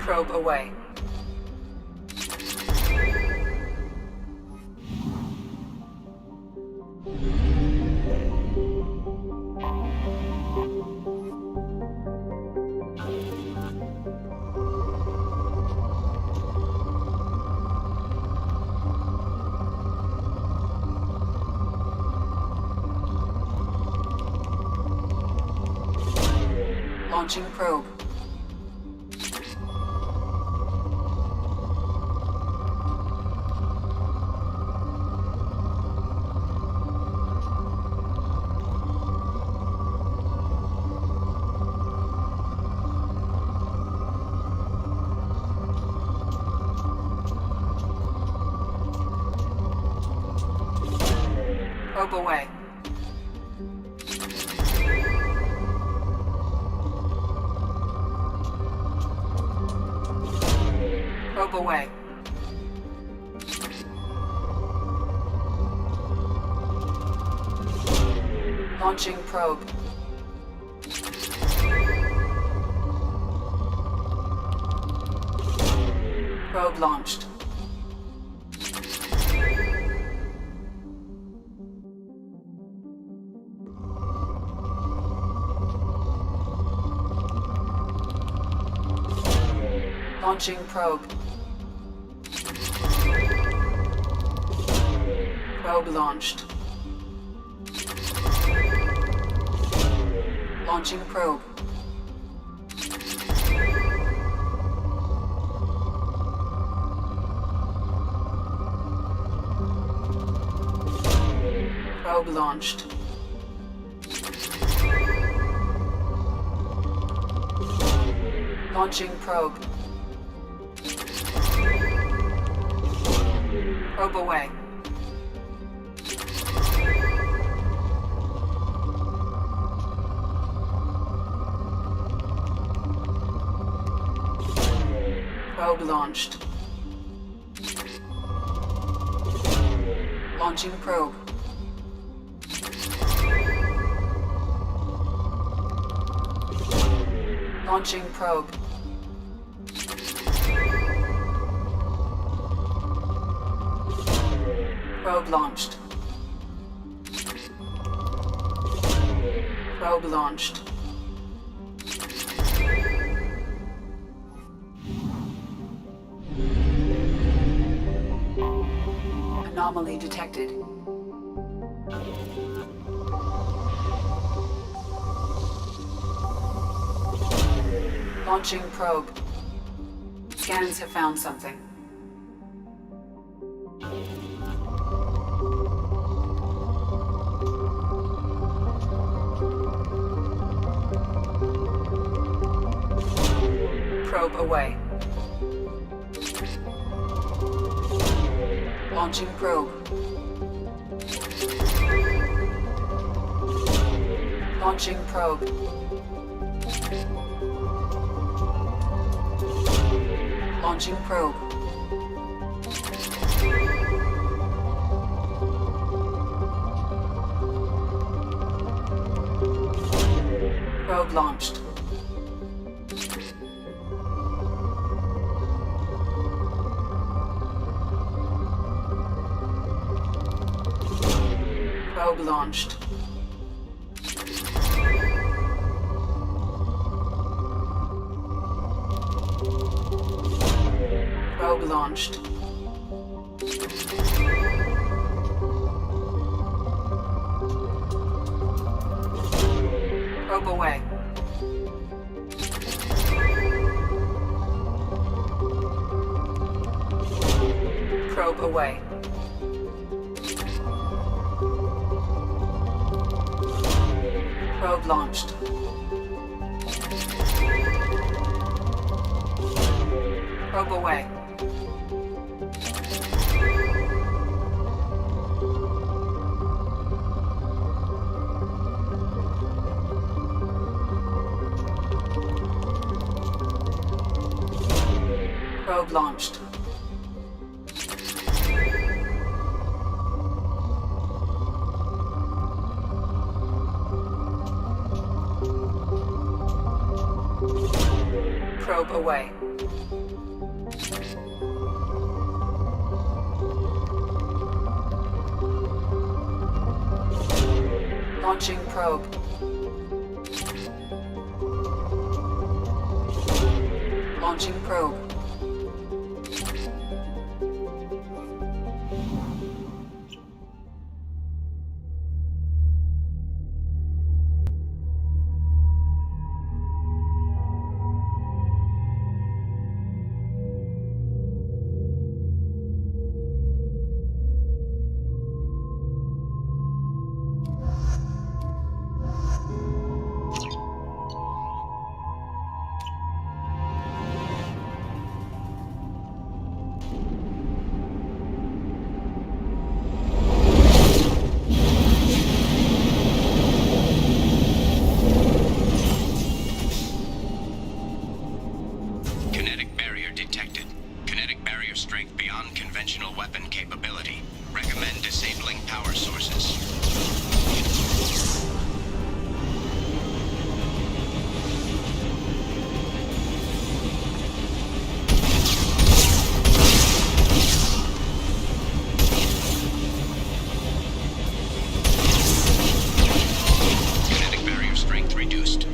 Probe away. Launching probe. Probe away. Probe away. Launching probe. Probe launched. Launching probe. Probe launched. Launching probe. Probe launched. Launching probe. Probe away. Probe launched. Launching probe. Launching probe. Probe launched. Probe launched. Anomaly detected. Launching probe. Scans have found something. Probe away. Launching probe. Launching probe. Launching probe. Probe launched. Probe launched. Probe launched. Probe away. Probe away. Probe launched. Probe away. Probe launched. Probe away. Launching probe. Launching probe. Kinetic barrier detected. Kinetic barrier strength beyond conventional weapon capability. Recommend disabling power sources. Kinetic barrier strength reduced.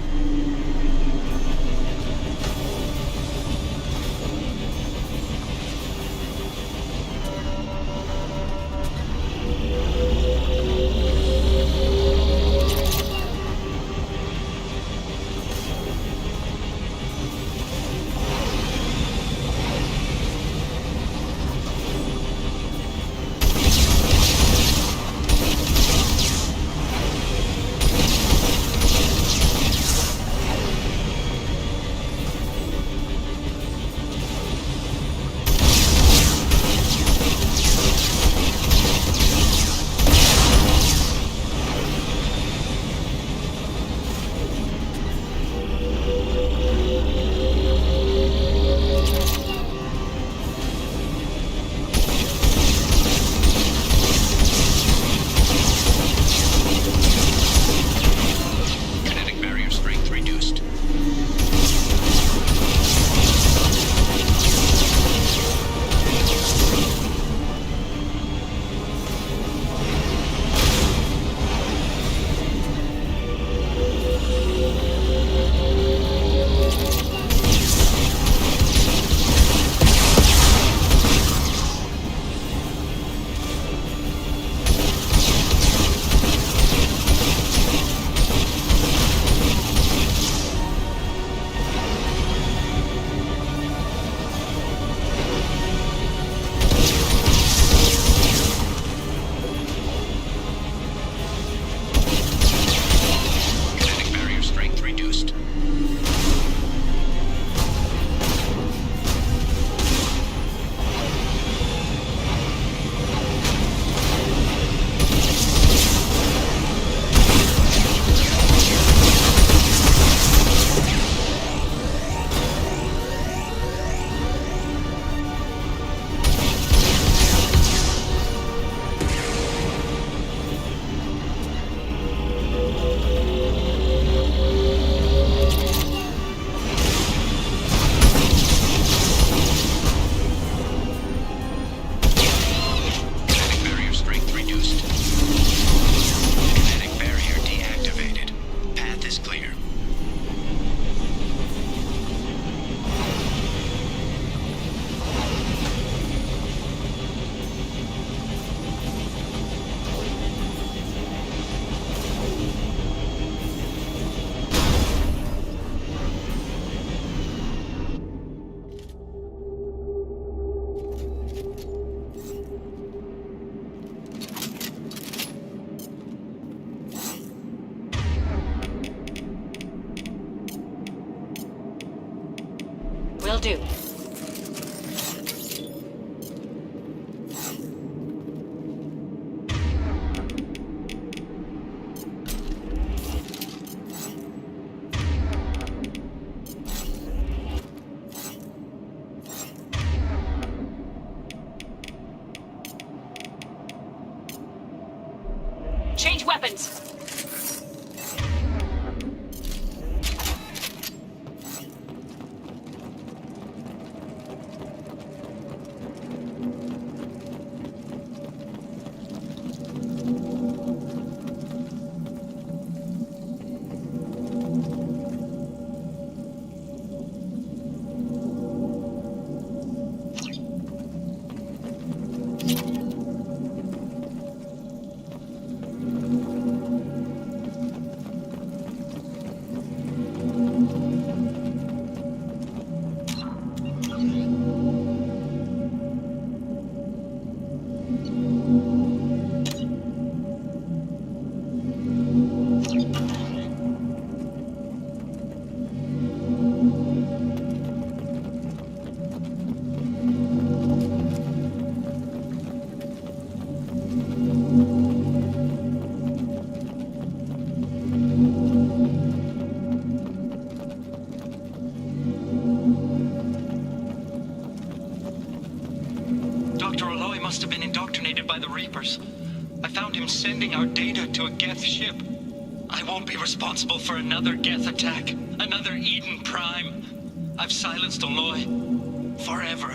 do. Change weapons. Dr. Aloy must have been indoctrinated by the Reapers. I found him sending our data to a Geth ship. I won't be responsible for another Geth attack, another Eden Prime. I've silenced Aloy. Forever.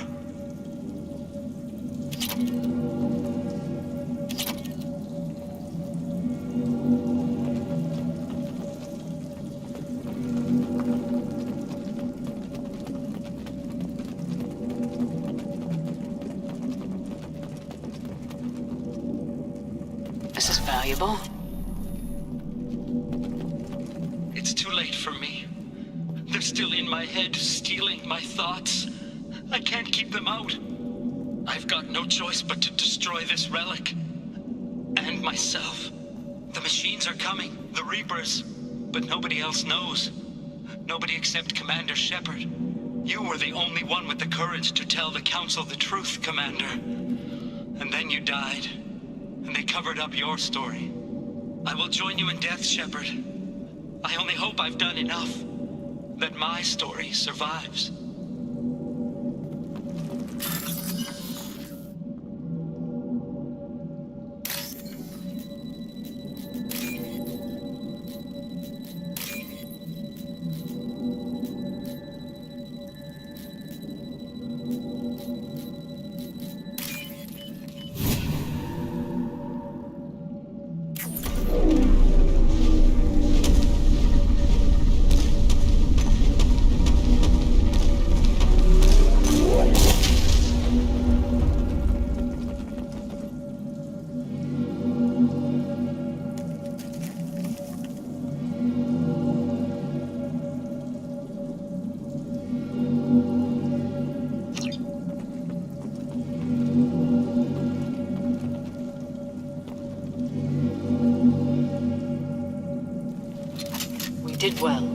This is valuable. It's too late for me. They're still in my head, stealing my thoughts. I can't keep them out. I've got no choice but to destroy this relic. And myself. The machines are coming, the Reapers. But nobody else knows. Nobody except Commander Shepard. You were the only one with the courage to tell the Council the truth, Commander. And then you died. And they covered up your story. I will join you in death, Shepard. I only hope I've done enough. That my story survives. Did well.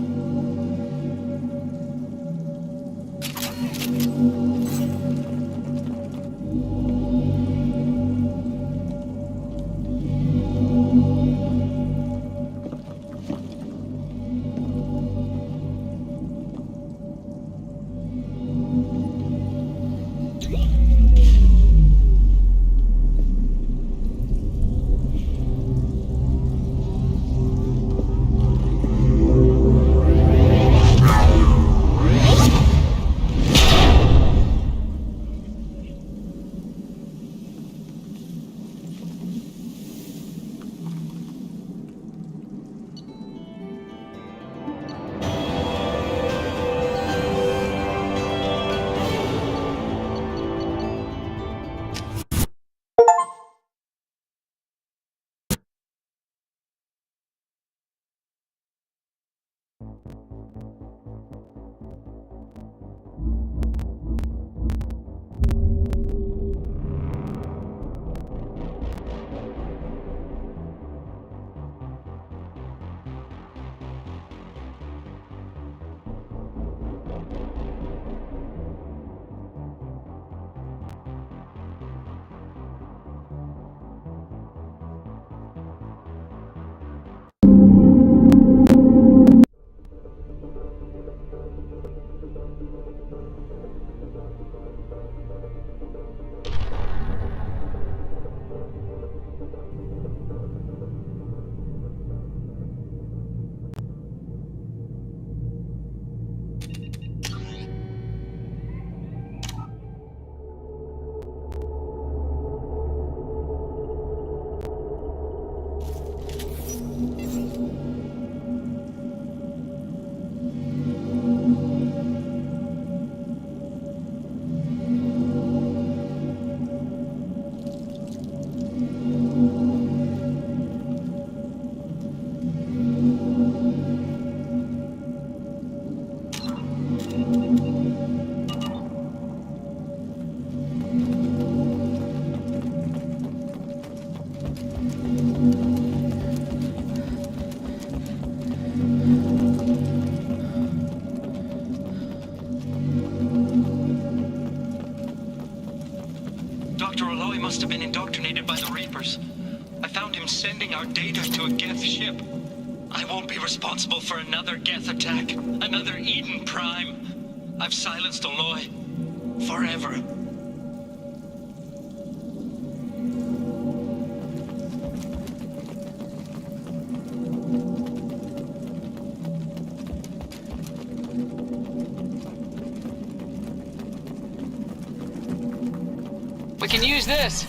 Dr. Aloy must have been indoctrinated by the Reapers. I found him sending our data to a Geth ship. I won't be responsible for another Geth attack, another Eden Prime. I've silenced Aloy. Forever. We can use this.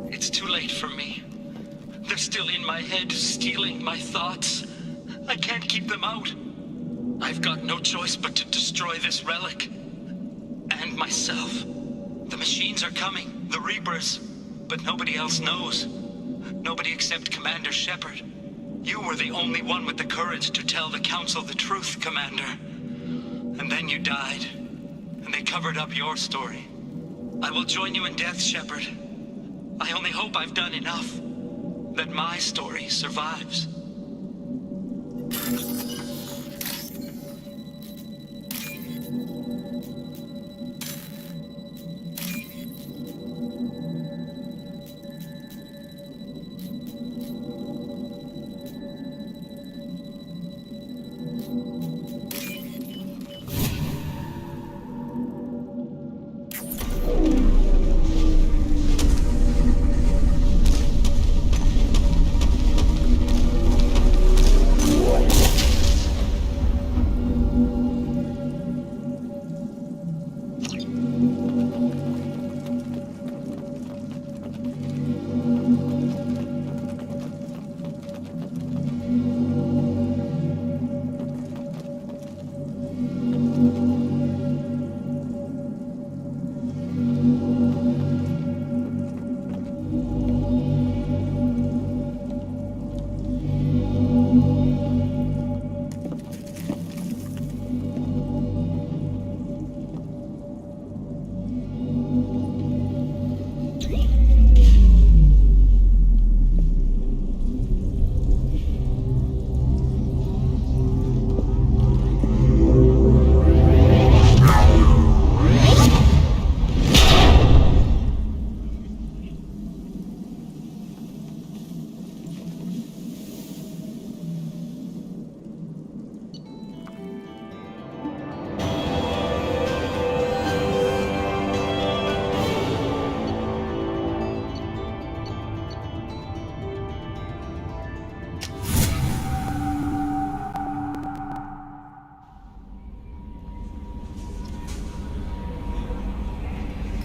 It's too late for me. They're still in my head, stealing my thoughts. I can't keep them out. I've got no choice but to destroy this relic. And myself. The machines are coming, the Reapers. But nobody else knows. Nobody except Commander Shepard. You were the only one with the courage to tell the Council the truth, Commander. And then you died. And they covered up your story. I will join you in death, Shepard. I only hope I've done enough. That my story survives.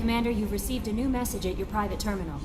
Commander, you've received a new message at your private terminal.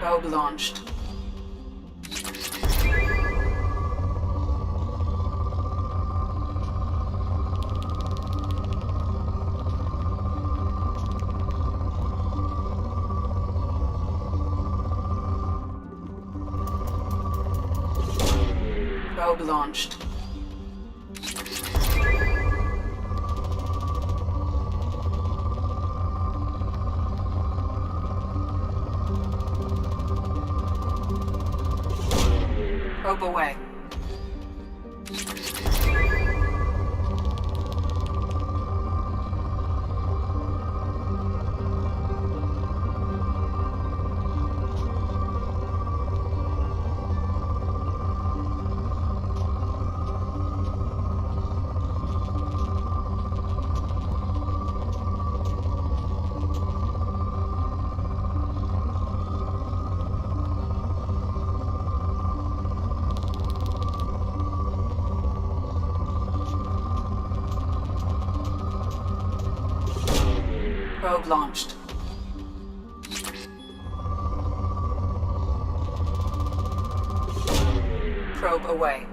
Probe launched. Probe launched. Probe away. Probe launched. Probe away.